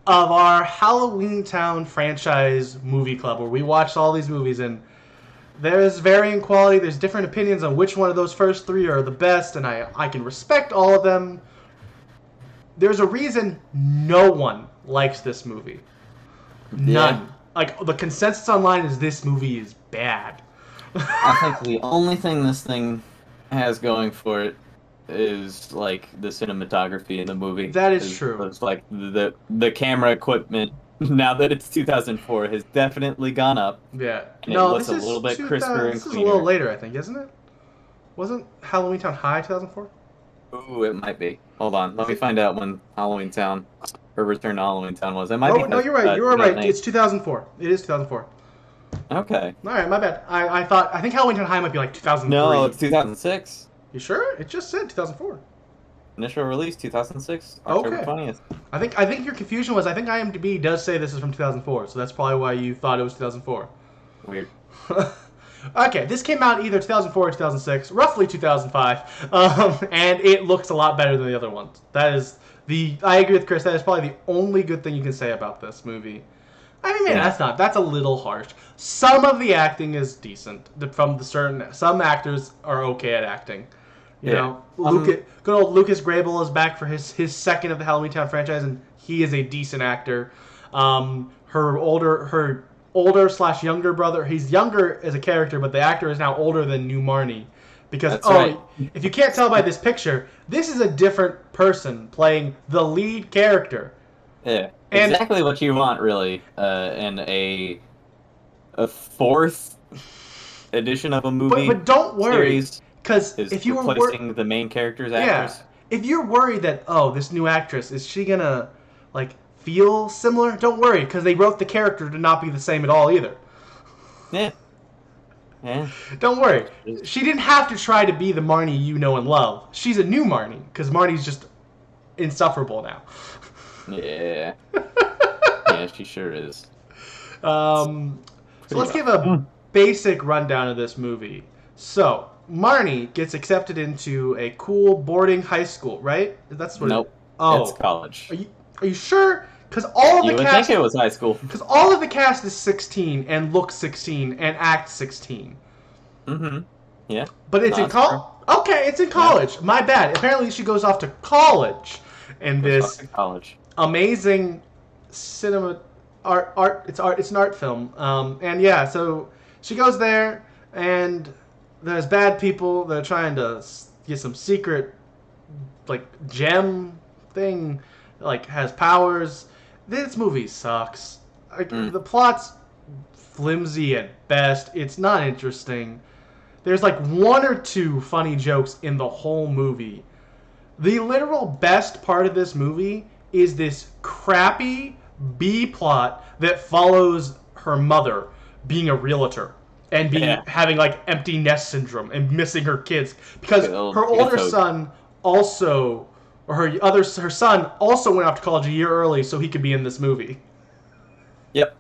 of our Halloweentown franchise movie club, where we watched all these movies, and there's varying quality. There's different opinions on which one of those first 3 are the best, and I can respect all of them. There's a reason no one likes this movie. None. Yeah. Like, the consensus online is this movie is bad. I think the only thing this thing has going for it is like the cinematography in the movie. That is true. It's like the camera equipment, now that it's 2004, has definitely gone up. Yeah. And it looks a little bit crisper and This is a cleaner. little later, I think, isn't it? Wasn't Halloweentown High 2004? Ooh, it might be. Hold on, let me find out when Halloweentown or Return to Halloweentown was. It might be. No, you're right. You were right. It's 2004. It is 2004. Okay. All right, my bad. I think Halloweentown High might be like 2003. No, it's 2006. You sure? It just said 2004. Initial release 2006, October 20th. I think your confusion was, I think IMDb does say this is from 2004, so that's probably why you thought it was 2004. Weird. Okay, this came out either 2004 or 2006, roughly 2005, and it looks a lot better than the other ones. I agree with Chris, that is probably the only good thing you can say about this movie. I mean, that's a little harsh. Some of the acting is decent. Some actors are okay at acting. You know, good old Lucas Grabel is back for his second of the Halloweentown franchise, and he is a decent actor. Her older / younger brother, he's younger as a character, but the actor is now older than New Marnie. Because, if you can't tell by this picture, this is a different person playing the lead character. Yeah, exactly what you want, really, in a fourth edition of a movie. But don't worry, because if you were replacing the main character's actors. If you're worried that this new actress, is she gonna feel similar? Don't worry, because they wrote the character to not be the same at all either. Yeah. Yeah. Don't worry, she didn't have to try to be the Marnie you know and love. She's a new Marnie, because Marnie's just insufferable now. Yeah. Yeah, she sure is. So let's give a basic rundown of this movie. So, Marnie gets accepted into a cool boarding high school, right? That's what. Nope. It's college. Are you sure? Because all of the cast. You would think it was high school. Because all of the cast is 16 and looks 16 and acts 16. Mm-hmm. Yeah. But it's in college. Okay, it's in college. Yeah. My bad. Apparently, she goes off to college in this amazing cinema art. It's an art film. And yeah, so she goes there, and there's bad people that are trying to get some secret, gem thing, has powers. This movie sucks. The plot's flimsy at best. It's not interesting. There's like one or two funny jokes in the whole movie. The literal best part of this movie is this crappy B plot that follows her mother being a realtor and having like empty nest syndrome and missing her kids because her older son also, or her son also went off to college a year early so he could be in this movie. Yep.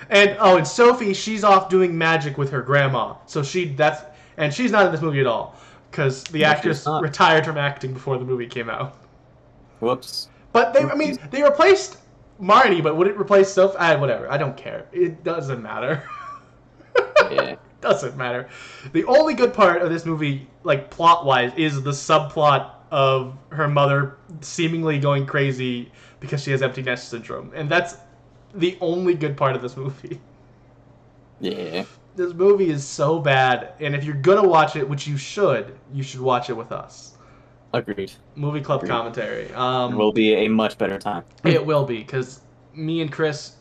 And Sophie, she's off doing magic with her grandma, so she's not in this movie at all because the actress retired from acting before the movie came out. Whoops. But they replaced Marnie, but would it replace Sophie? Whatever. I don't care. It doesn't matter. Yeah. Doesn't matter. The only good part of this movie, like plot-wise, is the subplot of her mother seemingly going crazy because she has empty nest syndrome, and that's the only good part of this movie. Yeah. This movie is so bad, and if you're gonna watch it, which you should watch it with us. Agreed. Movie club commentary. It will be a much better time. It will be, because me and Chris,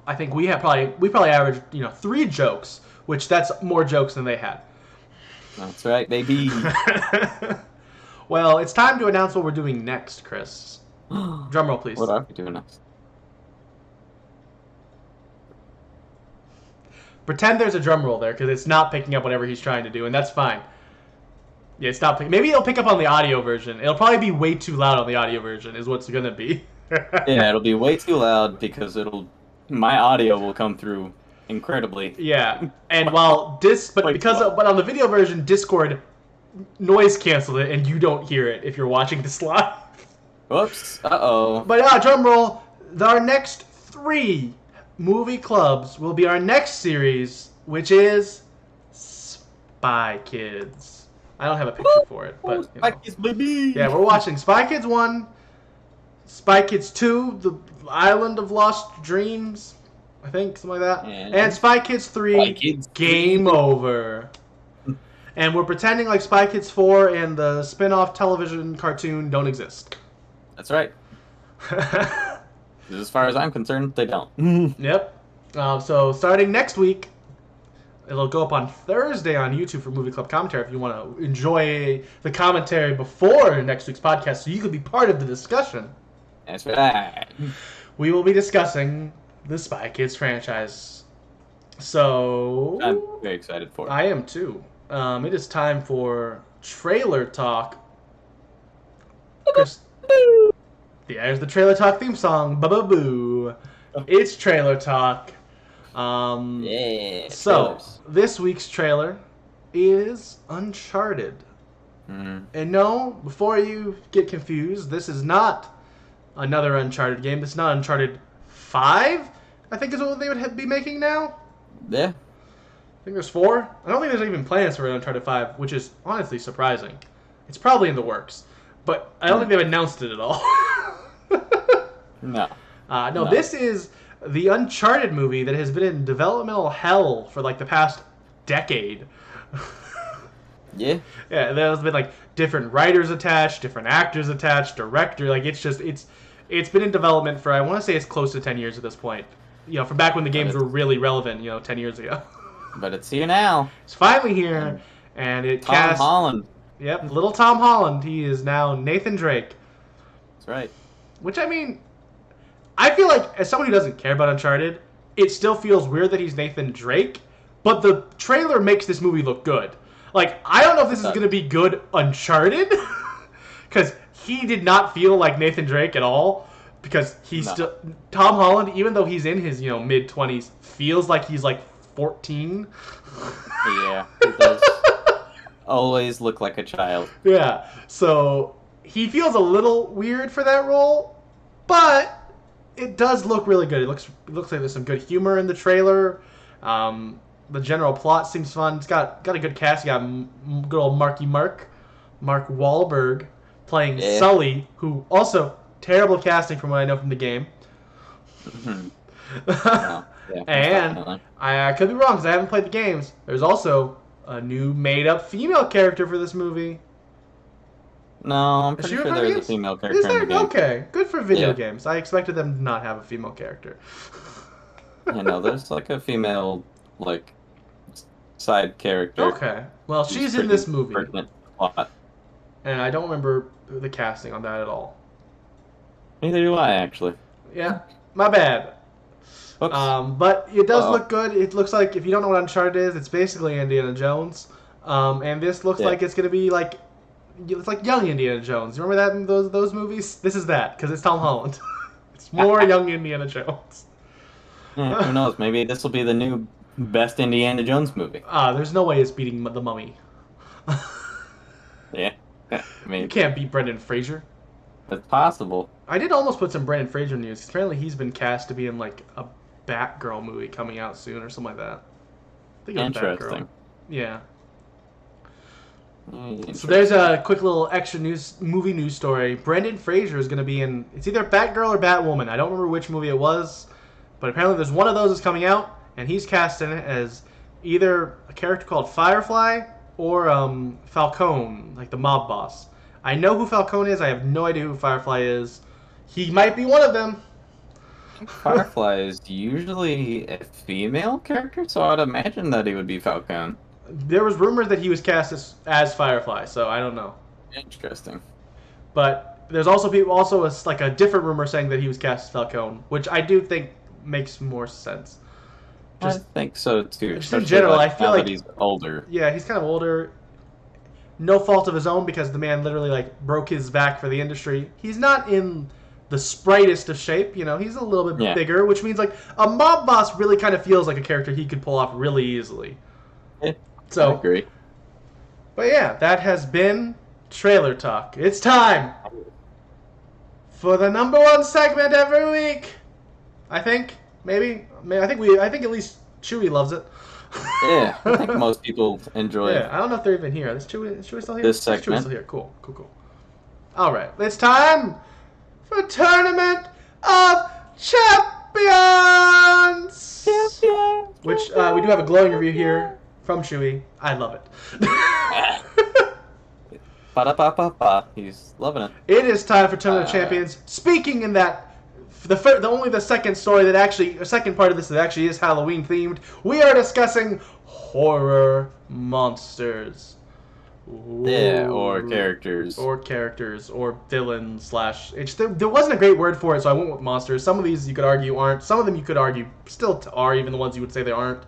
I think we probably averaged 3 jokes, which that's more jokes than they had. That's right, baby. Well, it's time to announce what we're doing next, Chris. Drum roll, please. What are we doing next? Pretend there's a drum roll there, because it's not picking up whatever he's trying to do, and that's fine. Yeah, it's not picking. Maybe it'll pick up on the audio version. It'll probably be way too loud on the audio version, is what's gonna be. Yeah, it'll be way too loud because my audio will come through incredibly. Yeah, and but on the video version, Discord noise canceled it, and you don't hear it if you're watching this live. Whoops. Uh-oh. But drum roll. Our next 3 movie clubs will be our next series, which is Spy Kids. I don't have a picture for it, but Spy Kids, baby. Yeah, we're watching Spy Kids 1, Spy Kids 2, The Island of Lost Dreams, I think, something like that, and Spy Kids 3, Game Over. And we're pretending like Spy Kids 4 and the spin-off television cartoon don't exist. That's right. As far as I'm concerned, they don't. Yep. So starting next week, it'll go up on Thursday on YouTube for Movie Club Commentary if you want to enjoy the commentary before next week's podcast so you can be part of the discussion. That's right. We will be discussing the Spy Kids franchise. So I'm very excited for it. I am too. It is time for trailer talk. Chris, there's the trailer talk theme song. Ba-ba-boo. It's trailer talk. Yeah. So this week's trailer is Uncharted. And no, before you get confused, this is not another Uncharted game. This is not Uncharted 5, I think is what they would be making now. Yeah. I think there's 4. I don't think there's even plans for Uncharted 5, which is honestly surprising. It's probably in the works, but I don't think they've announced it at all. No. No, this is the Uncharted movie that has been in developmental hell for like the past decade. Yeah. Yeah, there's been like different writers attached, different actors attached, director. Like it's been in development for, I want to say it's close to 10 years at this point. From back when the games were really relevant, 10 years ago. But it's here now. It's finally here, and it Tom Holland. Yep, little Tom Holland. He is now Nathan Drake. That's right. Which, I mean, I feel like, as someone who doesn't care about Uncharted, it still feels weird that he's Nathan Drake, but the trailer makes this movie look good. Like, I don't know if this is going to be good Uncharted, because he did not feel like Nathan Drake at all, because he's still... Tom Holland, even though he's in his, mid-20s, feels like he's, 14. Yeah, he does always look like a child. Yeah, so he feels a little weird for that role, but it does look really good. It looks like there's some good humor in the trailer. The general plot seems fun. It's got a good cast. You got good old Mark Wahlberg playing Sully, who also terrible casting from what I know from the game. Mm-hmm. No. Yeah, and I could be wrong because I haven't played the games. There's also a new made-up female character for this movie. No, I'm pretty sure there's a female character in the game. Okay, good for video games. I expected them to not have a female character. Yeah, no, there's a female, side character. Okay. Well, Who's she's in pretty this movie, pertinent to the plot. and I don't remember the casting on that at all. Neither do I, actually. Yeah, my bad. Whoops. But it does Uh-oh. look good. It looks like, if you don't know what Uncharted is, it's basically Indiana Jones. And this looks Yeah. like it's gonna be like, it's like young Indiana Jones. You remember that, those movies? This is that, because it's Tom Holland. It's more young Indiana Jones. Yeah, who knows? Maybe this will be the new best Indiana Jones movie. There's no way it's beating the Mummy. Yeah. I You mean, can't beat Brendan Fraser. it's possible. I did almost put some Brendan Fraser news, 'cause apparently he's been cast to be in like a Batgirl movie coming out soon or something like that. I think it was Interesting. Batgirl. Yeah. So Interesting. there's a quick little extra movie news story. Brendan Fraser is going to be in, it's either Batgirl or Batwoman. I don't remember which movie it was, but apparently there's one of those that's coming out, and he's cast in it as either a character called Firefly or Falcone, like the mob boss. I know who Falcone is. I have no idea who Firefly is. He might be one of them. Firefly is usually a female character, so I'd imagine that he would be Falcone. There was rumors that he was cast as Firefly, so I don't know. Interesting. But there's also like a different rumor saying that he was cast as Falcone, which I do think makes more sense. I think so too. Just in especially, general, like, I feel now like that he's older. Yeah, he's kind of older. No fault of his own, because the man literally like broke his back for the industry. He's not in the sprightest of shape, you know. He's a little bit bigger, which means like a mob boss really kind of feels like a character he could pull off really easily. Yeah, So I agree. But yeah, that has been Trailer Talk. It's time for the #1 segment every week. I think maybe I think at least Chewy loves it. Yeah, I think most people enjoy Yeah, I don't know if they're even here. Is Chewy still here? this Chewy's segment. still here. Cool. All right, it's time for Tournament of Champions. Which we do have a glowing review here from Chewy. I love it. Ba-da-ba-ba-ba. He's loving it. It is time for Tournament of Champions. Speaking in that, the second story that actually, a second part of this that actually is Halloween themed, we are discussing horror monsters. Yeah, or characters. Or villains slash. There wasn't a great word for it, so I went with monsters. Some of these you could argue aren't. Some of them you could argue still are, even the ones you would say they aren't.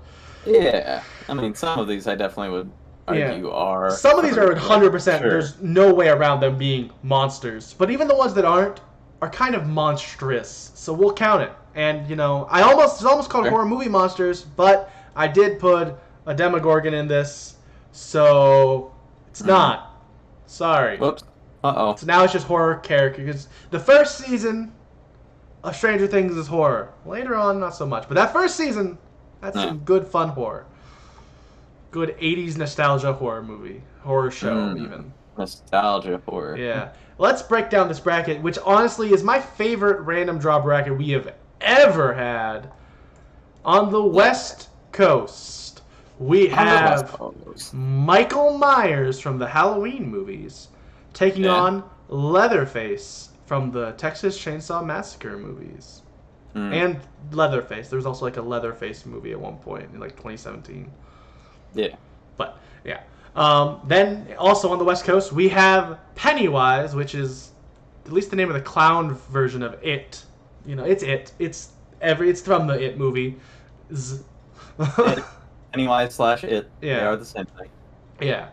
Yeah, I mean, some of these I definitely would argue are. Some of these are 100%. Sure. There's no way around them being monsters. But even the ones that aren't are kind of monstrous. So we'll count it. And it's almost called horror movie monsters, but I did put a Demogorgon in this, so it's not. Sorry. Whoops. Uh-oh. So now it's just horror character, because the first season of Stranger Things is horror. Later on, not so much. But that first season, that's some good fun horror. Good 80s nostalgia horror show even. Nostalgia horror. Yeah. Let's break down this bracket, which honestly is my favorite random draw bracket we have ever had. On the West Coast, we have Michael Myers from the Halloween movies taking on Leatherface from the Texas Chainsaw Massacre movies. And Leatherface. There was also like a Leatherface movie at one point in like 2017. Yeah. But, yeah. Then, also on the West Coast, we have Pennywise, which is at least the name of the clown version of It. You know, it's It. It's from the It movie. Pennywise / It. Yeah. They are the same thing. Yeah.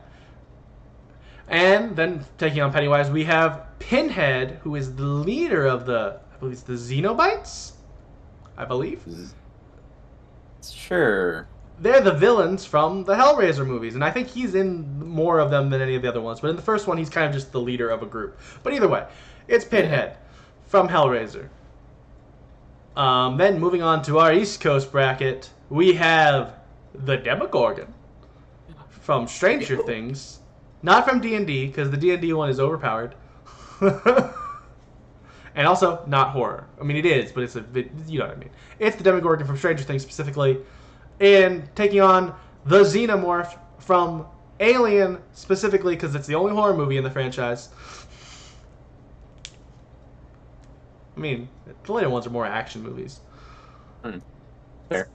And then, taking on Pennywise, we have Pinhead, who is the leader of I believe it's the Xenobites? I believe. Sure. They're the villains from the Hellraiser movies, and I think he's in more of them than any of the other ones. But in the first one, he's kind of just the leader of a group. But either way, it's Pinhead from Hellraiser. Then moving on to our East Coast bracket, we have the Demogorgon from Stranger Things. Not from D&D, because the D&D one is overpowered. And also, not horror. I mean, it is, but you know what I mean. It's the Demogorgon from Stranger Things specifically. And taking on the Xenomorph from Alien, specifically because it's the only horror movie in the franchise. I mean, the later ones are more action movies. Fair.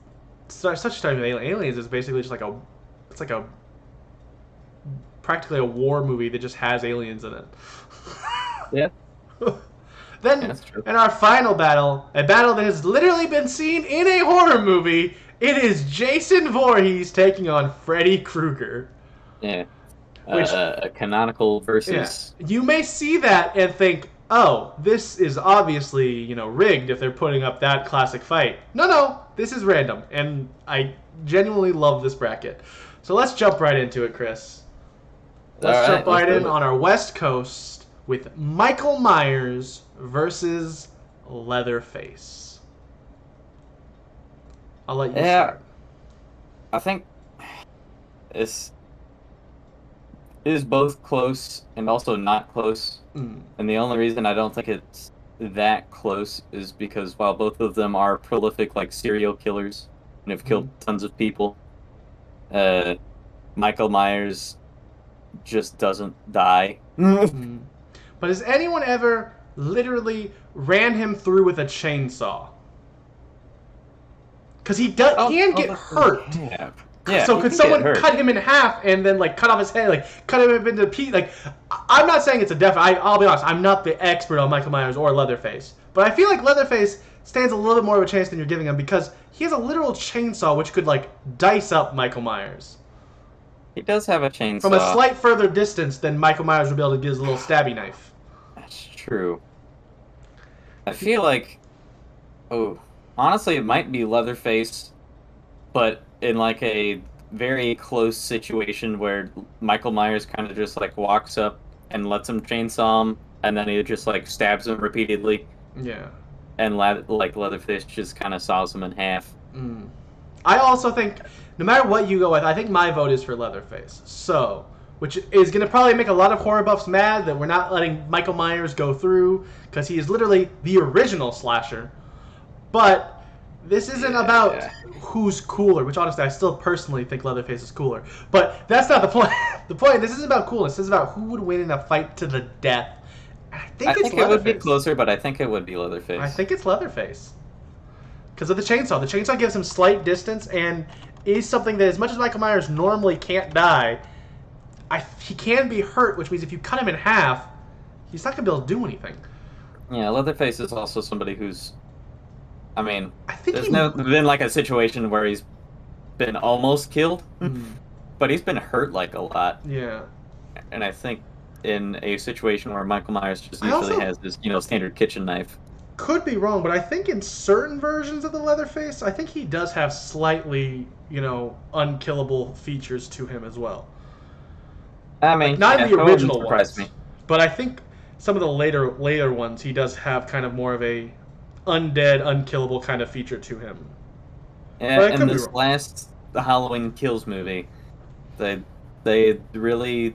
Such a time with Aliens is basically just like it's like a practically a war movie that just has aliens in it. Yeah. Then, Yeah, that's true. in our final battle, a battle that has literally been seen in a horror movie, it is Jason Voorhees taking on Freddy Krueger. Yeah. Which, A canonical versus. yeah, you may see that and think, oh, this is obviously, rigged if they're putting up that classic fight. No, this is random, and I genuinely love this bracket. So let's jump right into it, Chris. Let's jump right in on our West Coast with Michael Myers versus Leatherface. I'll let you start. I think it is both close and also not close. And the only reason I don't think it's that close is because while both of them are prolific serial killers and have killed tons of people, Michael Myers just doesn't die. But has anyone ever literally ran him through with a chainsaw? Because he can get hurt. Yeah, so could someone cut him in half and then cut off his head, cut him into pieces? I'm not saying it's a definite. I'll be honest. I'm not the expert on Michael Myers or Leatherface, but I feel like Leatherface stands a little bit more of a chance than you're giving him because he has a literal chainsaw which could dice up Michael Myers. He does have a chainsaw. From a slight further distance than Michael Myers would be able to get his little stabby knife. That's true. I feel like, honestly, it might be Leatherface, but in a very close situation where Michael Myers kind of just walks up and lets him chainsaw him, and then he just stabs him repeatedly. Yeah. And Leatherface just kind of saws him in half. I also think, no matter what you go with, I think my vote is for Leatherface. So, which is going to probably make a lot of horror buffs mad that we're not letting Michael Myers go through, because he is literally the original slasher. But this isn't about who's cooler, which honestly I still personally think Leatherface is cooler. But that's not the point. The point, this isn't about coolness. This is about who would win in a fight to the death. And I think it would be closer, but I think it would be Leatherface. I think it's Leatherface. Because of the chainsaw. The chainsaw gives him slight distance and is something that, as much as Michael Myers normally can't die, he can be hurt, which means if you cut him in half, he's not going to be able to do anything. Yeah, Leatherface is also somebody who's... I think there's been a situation where he's been almost killed, but he's been hurt a lot. Yeah. And I think in a situation where Michael Myers just usually has this, standard kitchen knife. Could be wrong, but I think in certain versions of the Leatherface, I think he does have slightly, unkillable features to him as well. Not in the original ones, me. But I think some of the later ones, he does have kind of more of a undead, unkillable kind of feature to him. Yeah, in this last Halloween Kills movie, they really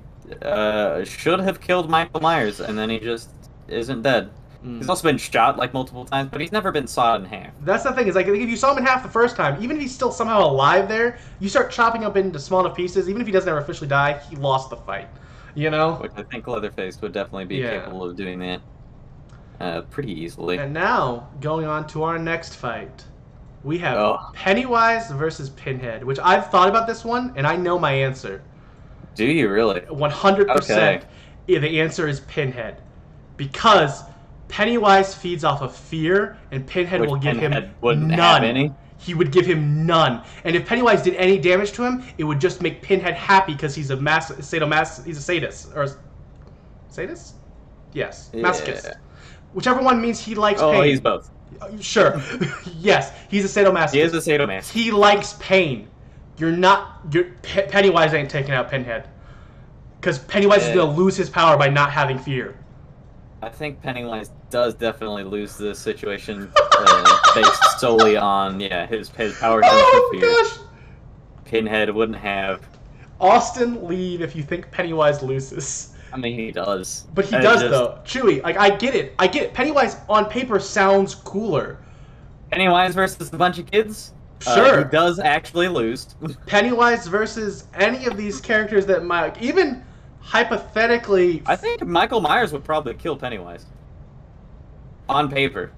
should have killed Michael Myers, and then he just isn't dead. He's also been shot multiple times, but he's never been sawed in half. That's the thing, is if you saw him in half the first time, even if he's still somehow alive there, you start chopping up into small enough pieces, even if he doesn't ever officially die, he lost the fight. Which I think Leatherface would definitely be capable of doing that pretty easily. And now, going on to our next fight, we have Pennywise versus Pinhead, which I've thought about this one, and I know my answer. Do you really? 100%. Okay. Yeah, the answer is Pinhead. Because Pennywise feeds off of fear, and Pinhead will give him none. Have any? He would give him none. And if Pennywise did any damage to him, it would just make Pinhead happy because he's he's a sadist. Or sadist? Yes. Yeah. Masochist. Whichever one means he likes pain. Oh, he's both. Sure. Yes, he's a sadomasochist. He is a sadomasochist. He likes pain. Pennywise ain't taking out Pinhead. Because Pennywise is going to lose his power by not having fear. I think Pennywise does definitely lose this situation based solely on his power to fear. Gosh! Pinhead wouldn't have. Austin, leave if you think Pennywise loses. He does. But he does though. Chewy, I get it. Pennywise on paper sounds cooler. Pennywise versus a bunch of kids? Sure. He does actually lose. Pennywise versus any of these characters that might even hypothetically... I think Michael Myers would probably kill Pennywise. On paper.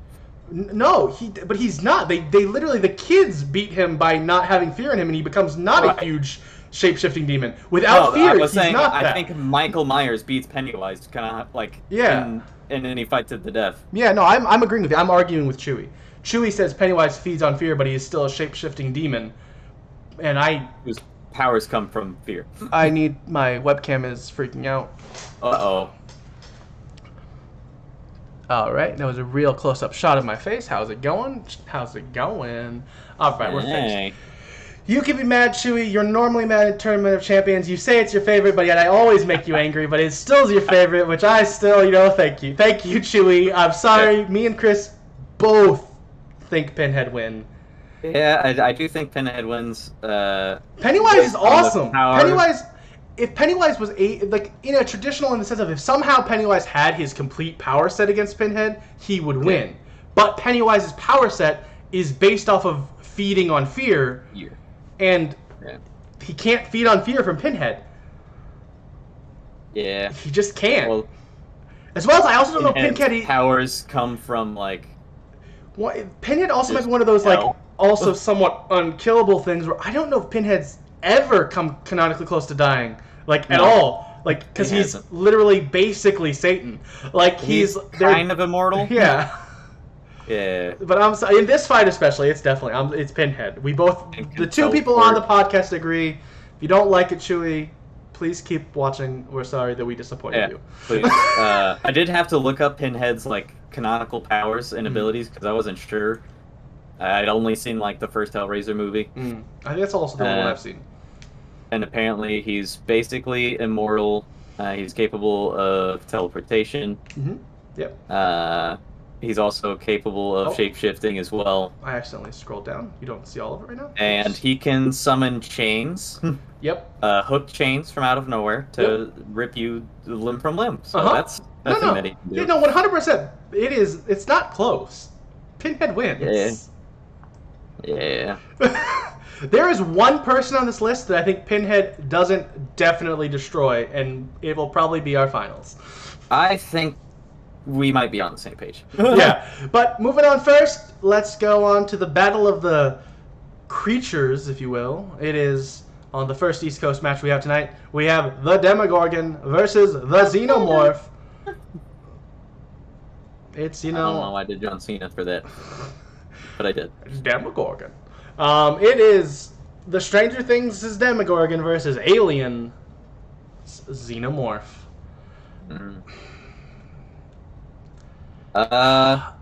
No, but he's not. They literally, the kids beat him by not having fear in him, and he becomes not a huge shape-shifting demon. Without fear, he's not that. I think Michael Myers beats Pennywise, kind of like in any fight to the death. Yeah, no, I'm agreeing with you. I'm arguing with Chewie. Chewie says Pennywise feeds on fear, but he is still a shape-shifting demon. And whose powers come from fear. I need... My webcam is freaking out. Uh-oh. Alright, that was a real close-up shot of my face. How's it going? How's it going? Alright, we're fixed. You can be mad, Chewie. You're normally mad at Tournament of Champions. You say it's your favorite, but yet I always make you angry. But it still is your favorite, which I still, thank you. Thank you, Chewie. I'm sorry. Yeah. Me and Chris both think Pinhead win. Yeah, I do think Pinhead wins. Pennywise is awesome. Pennywise, if Pennywise was in a traditional in the sense of if somehow Pennywise had his complete power set against Pinhead, he would win. But Pennywise's power set is based off of feeding on fear. Yeah. And he can't feed on fear from Pinhead. Yeah. He just can't. Well, as well as I also don't know if Pinhead... powers come from, like... Pinhead also might be one of those, also somewhat unkillable things where I don't know if Pinhead's ever come canonically close to dying. At all. Because he's literally basically Satan. He's kind of immortal. Yeah. Yeah. But I'm sorry, in this fight especially, it's definitely it's Pinhead. We both, the two people on the podcast agree. If you don't like it, Chewie, please keep watching. We're sorry that we disappointed you. Please. I did have to look up Pinhead's canonical powers and abilities because I wasn't sure. I'd only seen the first Hellraiser movie. I think that's also the one I've seen. And apparently he's basically immortal. He's capable of teleportation. Mm-hmm. Yep. He's also capable of shape-shifting as well. I accidentally scrolled down. You don't see all of it right now? And he can summon chains. Yep. Hook chains from out of nowhere to rip you limb from limb. So that's a thing that he can do. Yeah, no, 100%. It's not close. Pinhead wins. Yeah. There is one person on this list that I think Pinhead doesn't definitely destroy, and it will probably be our finals. I think we might be on the same page. Yeah, but moving on first, let's go on to the battle of the creatures, if you will. It is on the first East Coast match we have tonight. We have the Demogorgon versus the Xenomorph. It's, I don't know why I did John Cena for that, but I did. It's Demogorgon. It is the Stranger Things' Demogorgon versus Alien Xenomorph.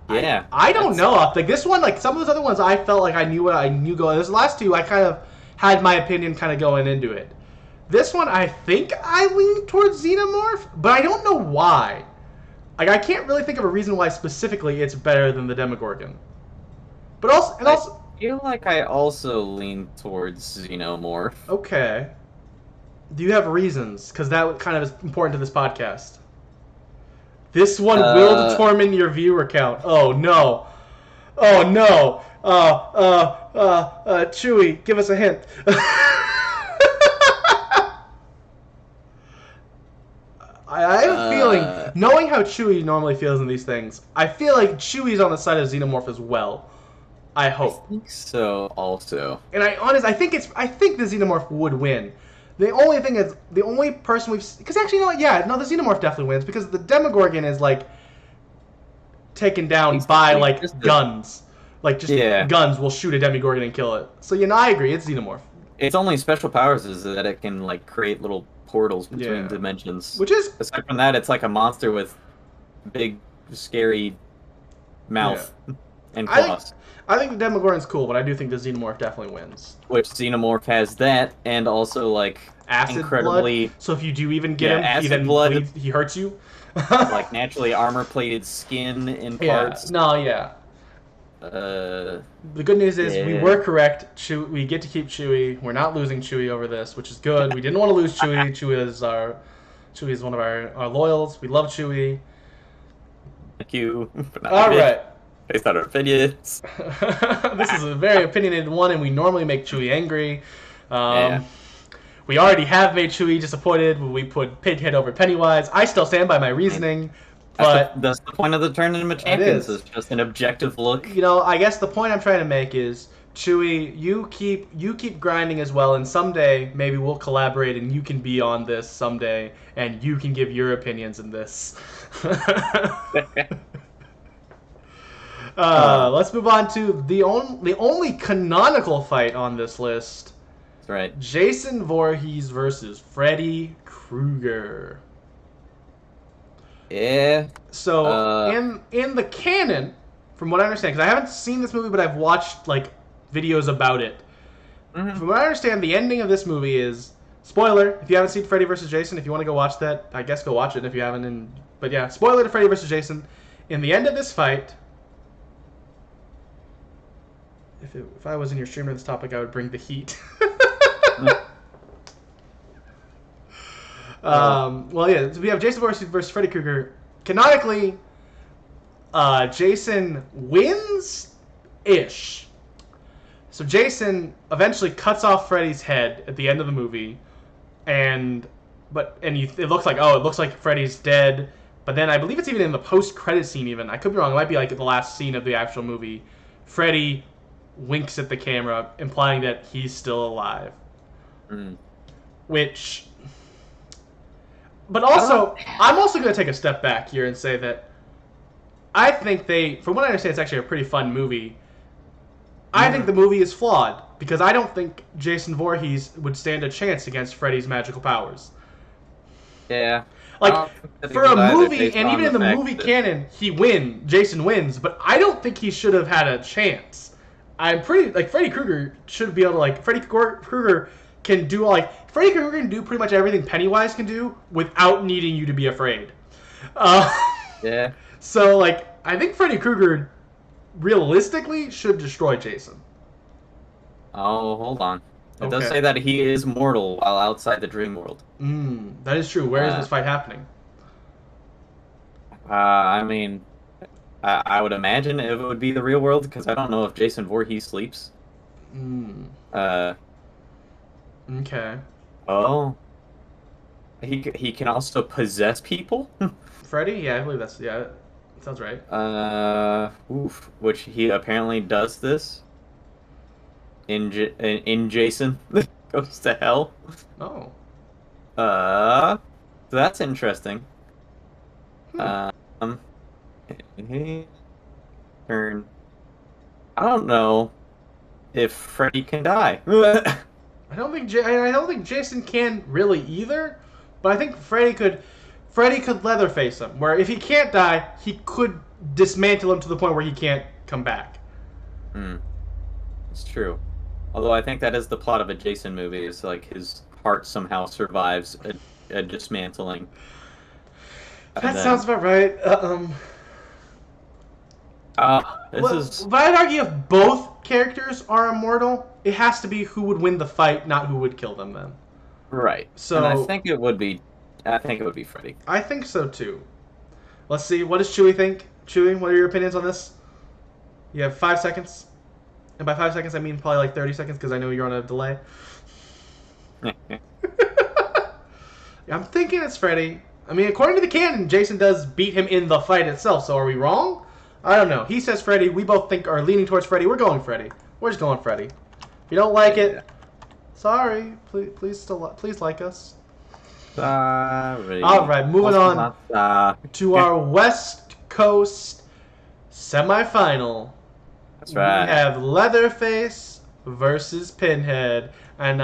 Yeah. I don't know. This one, some of those other ones, I felt like I knew what I knew going. This last two, I kind of had my opinion kind of going into it. This one, I think I lean towards Xenomorph, but I don't know why. I can't really think of a reason why specifically it's better than the Demogorgon. But also, I feel like I also lean towards Xenomorph. Okay. Do you have reasons? Because that kind of is important to this podcast. This one will determine your viewer count. Oh no. Oh no. Chewie, give us a hint. I have a feeling, knowing how Chewie normally feels in these things, I feel like Chewie's on the side of Xenomorph as well. I hope. I think so, also. And I think the Xenomorph would win. The only thing is, the only person we've... Because actually, the Xenomorph definitely wins, because the Demogorgon is, taken down by, guns. Guns will shoot a Demogorgon and kill it. So, I agree, it's Xenomorph. Its only special powers is that it can, create little portals between dimensions. Which is... Aside from that, it's like a monster with big, scary mouth and claws. I think the Demogorgon's cool, but I do think the Xenomorph definitely wins. Which Xenomorph has that, and also acid incredibly blood. So if you do even get him, acid blood, he hurts you. Naturally armor-plated skin in parts. The good news is we were correct. We get to keep Chewie. We're not losing Chewie over this, which is good. We didn't want to lose Chewie. Chewie is one of our loyals. We love Chewie. Thank you. All right. Based on our opinions. This is a very opinionated one, and we normally make Chewie angry. We already have made Chewie disappointed when we put Pinhead over Pennywise. I still stand by my reasoning, but... That's the point of the Tournament of Champions, is just an objective look. I guess the point I'm trying to make is Chewy, you keep grinding as well, and someday maybe we'll collaborate, and you can be on this someday, and you can give your opinions in this. Let's move on to the only canonical fight on this list. That's right. Jason Voorhees versus Freddy Krueger. Yeah. So in the canon, from what I understand, because I haven't seen this movie, but I've watched like videos about it. Mm-hmm. From what I understand, the ending of this movie is spoiler. If you haven't seen Freddy vs. Jason, if you want to go watch that, I guess go watch it if you haven't. But yeah, spoiler to Freddy vs. Jason. In the end of this fight, if I was in your stream on this topic, I would bring the heat. Well, yeah, so we have Jason Voorhees versus Freddy Krueger. Canonically, Jason wins-ish. So Jason eventually cuts off Freddy's head at the end of the movie, it looks like Freddy's dead. But then I believe it's even in the post-credit scene. Even I could be wrong. It might be like the last scene of the actual movie. Freddy winks at the camera, implying that he's still alive. Mm. But also, I'm also going to take a step back here and say that I think from what I understand, it's actually a pretty fun movie. I think the movie is flawed because I don't think Jason Voorhees would stand a chance against Freddy's magical powers. Yeah. Like, for a movie, and even in the movie canon, Jason wins, but I don't think he should have had a chance. Freddy Krueger should be able to, Freddy Krueger can do, Freddy Krueger can do pretty much everything Pennywise can do without needing you to be afraid. Yeah. So, I think Freddy Krueger realistically should destroy Jason. Oh, hold on. It does say that he is mortal while outside the dream world. That is true. Where is this fight happening? I mean, I would imagine it would be the real world because I don't know if Jason Voorhees sleeps. Okay. Oh. He can also possess people? Freddy? Yeah, I believe that sounds right. Which he apparently does this. In Jason Goes to Hell. Oh. So that's interesting. Turn. I don't know if Freddy can die. I don't think Jason can really either, but I think Freddy could Leatherface him. Where if he can't die, he could dismantle him to the point where he can't come back. It's true. Although I think that is the plot of a Jason movie, is his heart somehow survives a dismantling. That sounds about right. But I'd argue if both characters are immortal, it has to be who would win the fight, not who would kill them then. Right. So and I think it would be Freddy. I think so too. Let's see. What does Chewy think? Chewy, what are your opinions on this? You have 5 seconds. And by 5 seconds, I mean probably 30 seconds because I know you're on a delay. I'm thinking it's Freddy. I mean, according to the canon, Jason does beat him in the fight itself. So are we wrong? I don't know. He says Freddy. We both are leaning towards Freddy. We're going Freddy. We're just going Freddy. If you don't like it, sorry. Please like us. Sorry. All right, moving on to our West Coast semifinal. That's right. We have Leatherface versus Pinhead. And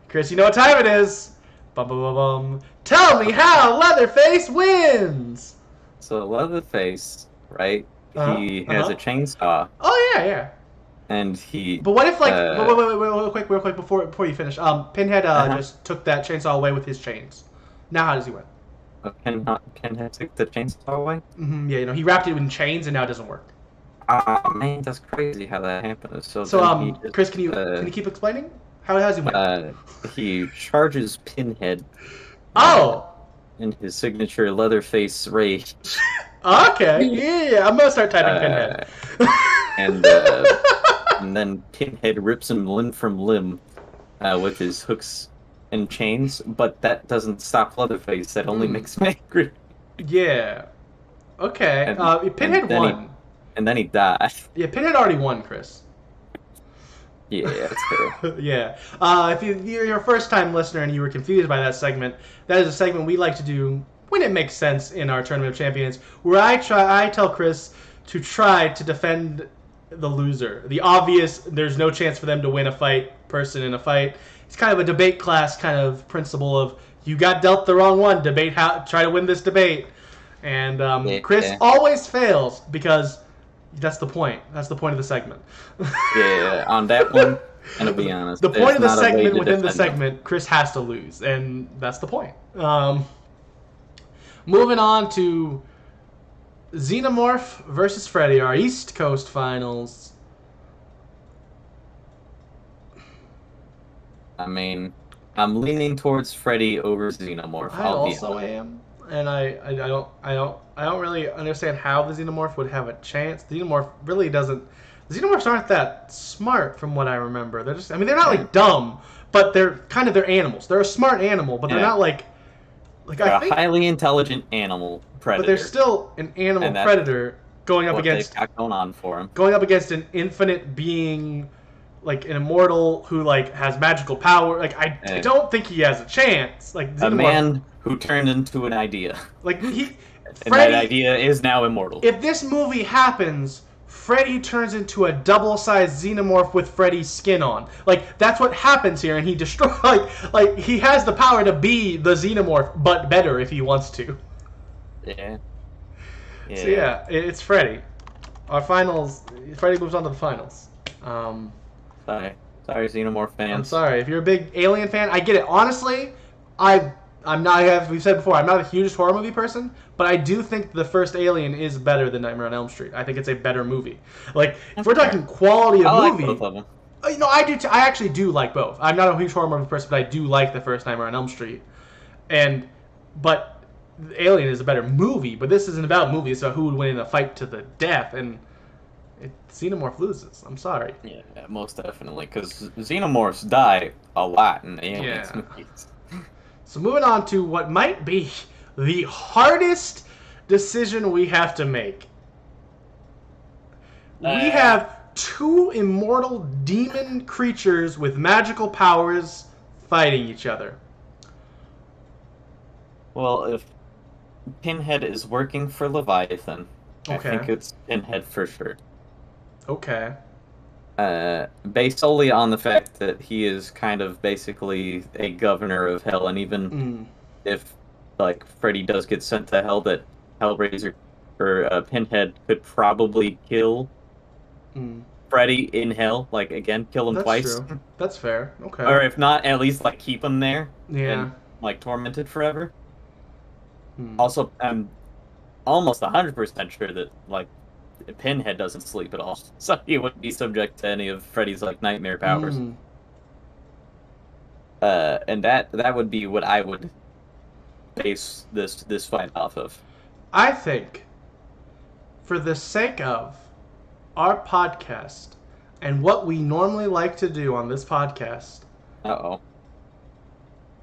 Chris, you know what time it is. Bum, bum, bum, bum. Tell me how Leatherface wins. So Leatherface, right? He has a chainsaw. Oh yeah. And he. But what if wait, real quick before you finish. Pinhead just took that chainsaw away with his chains. Now how does he win? Pinhead took the chainsaw away? Yeah, he wrapped it in chains and now it doesn't work. Man, that's crazy how that happened. So Chris, can you keep explaining? How does he win? He charges Pinhead. In his signature Leatherface rage. Okay, yeah, I'm gonna start typing Pinhead. And then Pinhead rips him limb from limb with his hooks and chains, but that doesn't stop Leatherface. That only makes him angry. Yeah. Okay. Pinhead won. And then he died. Yeah, Pinhead already won, Chris. Yeah, that's fair. Yeah. If you're your first time listener and you were confused by that segment, that is a segment we like to do when it makes sense in our Tournament of Champions, where I tell Chris to try to defend the loser, the obvious. There's no chance for them to win a fight person in a fight. It's kind of a debate class kind of principle of you got dealt the wrong one. Debate how try to win this debate, and Chris always fails because that's the point. That's the point of the segment. Yeah, on that one, and to be honest, the point of the not a way segment to within the defend them. segment, Chris has to lose, and that's the point. Moving on to Xenomorph versus Freddy, our East Coast finals. I mean, I'm leaning towards Freddy over Xenomorph. I also am, and I don't really understand how the Xenomorph would have a chance. The Xenomorph really doesn't. The Xenomorphs aren't that smart, from what I remember. They're just. I mean, they're not like dumb, but they're animals. They're a smart animal, but they're not like. They're a highly intelligent animal predator. But they're still an animal predator going up against. Got going on for them. Going up against an infinite being, like an immortal who like has magical power. Like I don't think he has a chance. Like a man who turned into an idea. Like he. And Freddy, that idea is now immortal. If this movie happens, Freddy turns into a double-sized Xenomorph with Freddy's skin on. Like that's what happens here, and he destroys. Like he has the power to be the Xenomorph, but better if he wants to. Yeah. So yeah, it's Freddy. Our finals. Freddy moves on to the finals. Sorry, Xenomorph fans. I'm sorry if you're a big Alien fan. I get it. Honestly, I'm not. As we've said before, I'm not a huge horror movie person, but I do think the first Alien is better than Nightmare on Elm Street. I think it's a better movie. Like if we're talking quality of movie, like both of them. No, I do. I actually do like both. I'm not a huge horror movie person, but I do like the first Nightmare on Elm Street. But Alien is a better movie. But this isn't about movies, so who would win in a fight to the death? And Xenomorph loses. I'm sorry. Yeah, most definitely, because Xenomorphs die a lot in the Aliens movies. So moving on to what might be the hardest decision we have to make. We have two immortal demon creatures with magical powers fighting each other. Well, if Pinhead is working for Leviathan, I think it's Pinhead for sure. Okay. Based solely on the fact that he is kind of basically a governor of hell, and even if like Freddy does get sent to hell, that Hellraiser or Pinhead could probably kill Freddy in hell, like again, kill him twice. True. That's fair. Okay. Or if not, at least like keep him there. Yeah. And, like tormented forever. Also, I'm almost 100% sure that like Pinhead doesn't sleep at all, so he wouldn't be subject to any of Freddy's like nightmare powers. And that would be what I would base this fight off of. I think, for the sake of our podcast and what we normally like to do on this podcast,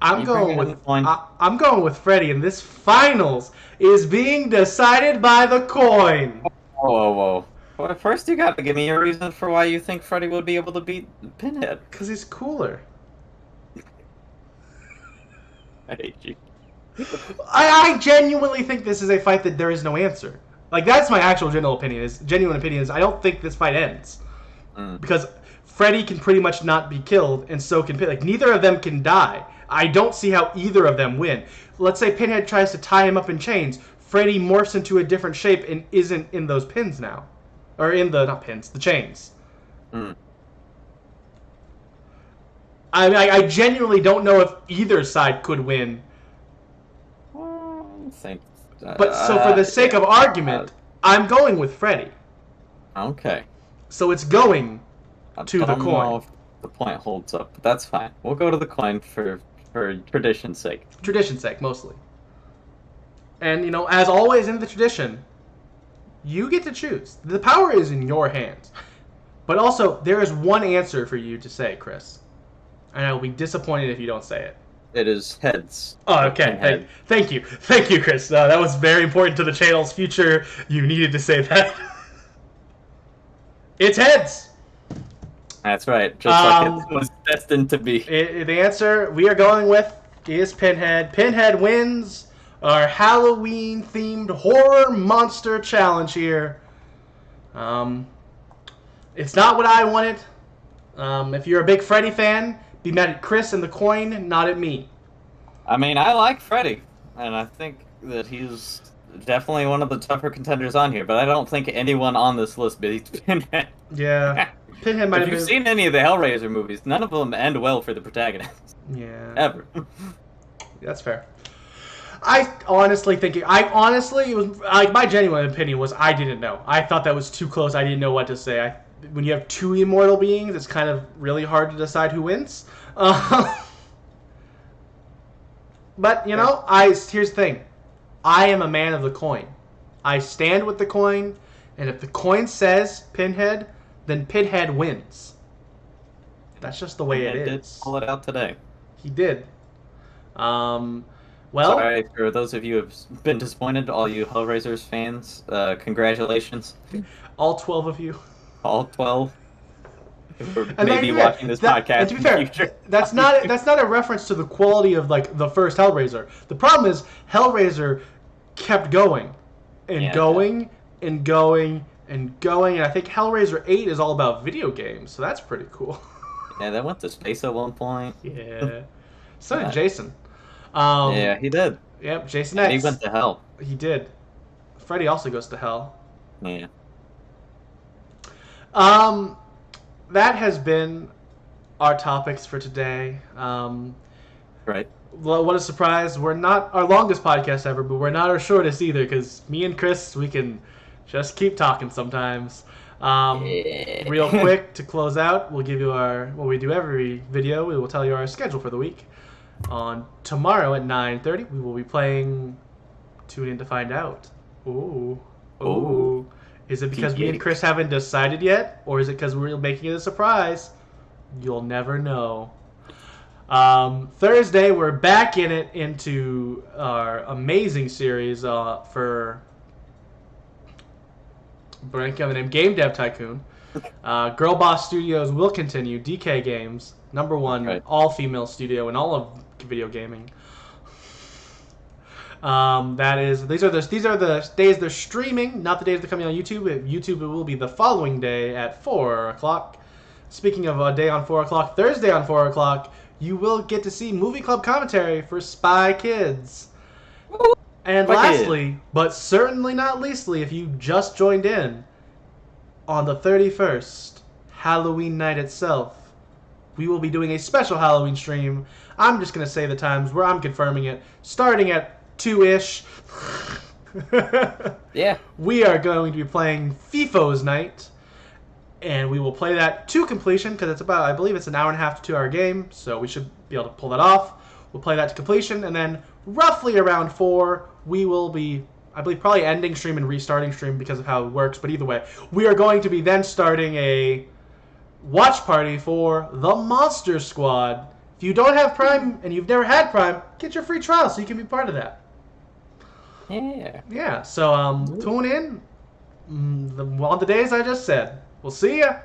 I'm going with Freddy, and this finals is being decided by the coin. Whoa. Well, first you got to give me a reason for why you think Freddy would be able to beat Pinhead. Because he's cooler. I hate you. I genuinely think this is a fight that there is no answer. Like, that's my actual genuine opinion is I don't think this fight ends. Because Freddy can pretty much not be killed, and so can Pinhead. Like, neither of them can die. I don't see how either of them win. Let's say Pinhead tries to tie him up in chains. Freddy morphs into a different shape and isn't in those pins now. Or in the, not pins, the chains. I genuinely don't know if either side could win. But so for the sake of argument, I'm going with Freddy. Okay. So it's going to the coin. I don't know if the point holds up, but that's fine. We'll go to the coin for tradition's sake. Tradition's sake, mostly. And, you know, as always in the tradition, you get to choose. The power is in your hands. But also, there is one answer for you to say, Chris. And I will be disappointed if you don't say it. It is heads. Oh, okay. Thank you. Thank you, Chris. That was very important to the channel's future. You needed to say that. It's heads. That's right. Just like it was destined to be. The answer we are going with is Pinhead. Pinhead wins our Halloween-themed horror monster challenge here. It's not what I wanted. If you're a big Freddy fan, be mad at Chris and the coin, not at me. I mean, I like Freddy, and I think that he's definitely one of the tougher contenders on here, but I don't think anyone on this list beats Pinhead. Yeah. Pinhead might have been... If you've seen any of the Hellraiser movies, none of them end well for the protagonist. Yeah. Ever. That's fair. It was like my genuine opinion was I didn't know. I thought that was too close. I didn't know what to say. When you have two immortal beings, it's kind of really hard to decide who wins. But you know, here's the thing. I am a man of the coin. I stand with the coin, and if the coin says Pinhead, then Pinhead wins. That's just the way it is. Did pull it out today. He did. Well, sorry for those of you who have been disappointed, all you Hellraisers fans. Congratulations, all 12 of you. All 12. Who are maybe watching this podcast. And to be fair, that's not a reference to the quality of like the first Hellraiser. The problem is Hellraiser kept going and going and going and going, and I think Hellraiser 8 is all about video games, so that's pretty cool. Yeah, that went to space at one point. Yeah. So did Jason. Yeah, he did. Yep, Jason X. He went to hell. He did. Freddy also goes to hell. Yeah. That has been our topics for today. Right. Well, what a surprise. We're not our longest podcast ever, but we're not our shortest either, because me and Chris, we can just keep talking sometimes. Real quick, to close out, we'll give you what we do every video. We will tell you our schedule for the week. On tomorrow at 9:30, we will be playing Tune In to Find Out. Ooh. Ooh. Is it because me and Chris haven't decided yet, or is it because we're making it a surprise? You'll never know. Thursday, we're back into our amazing series for blanking on the name, Game Dev Tycoon. Girl Boss Studios will continue. DK Games, #1 all-female studio in all of video gaming. These are the days they're streaming, not the days they're coming on YouTube. YouTube, it will be the following day at 4 o'clock. Speaking of a day on 4 o'clock, Thursday on 4 o'clock, you will get to see movie club commentary for Spy Kids. And lastly, but certainly not leastly, if you just joined in, on the 31st, Halloween night itself, we will be doing a special Halloween stream. I'm just going to say the times where I'm confirming it, starting at 2-ish. Yeah. We are going to be playing FIFO's Night, and we will play that to completion, because it's about, I believe it's an hour and a half to 2 hour game, so we should be able to pull that off. We'll play that to completion, and then roughly around 4, we will be, I believe, probably ending stream and restarting stream because of how it works, but either way, we are going to be then starting a watch party for The Monster Squad. If you don't have Prime and you've never had Prime, get your free trial so you can be part of that. Yeah. Yeah, so tune in on the days I just said. We'll see ya.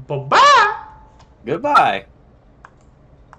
Bye-bye. Goodbye.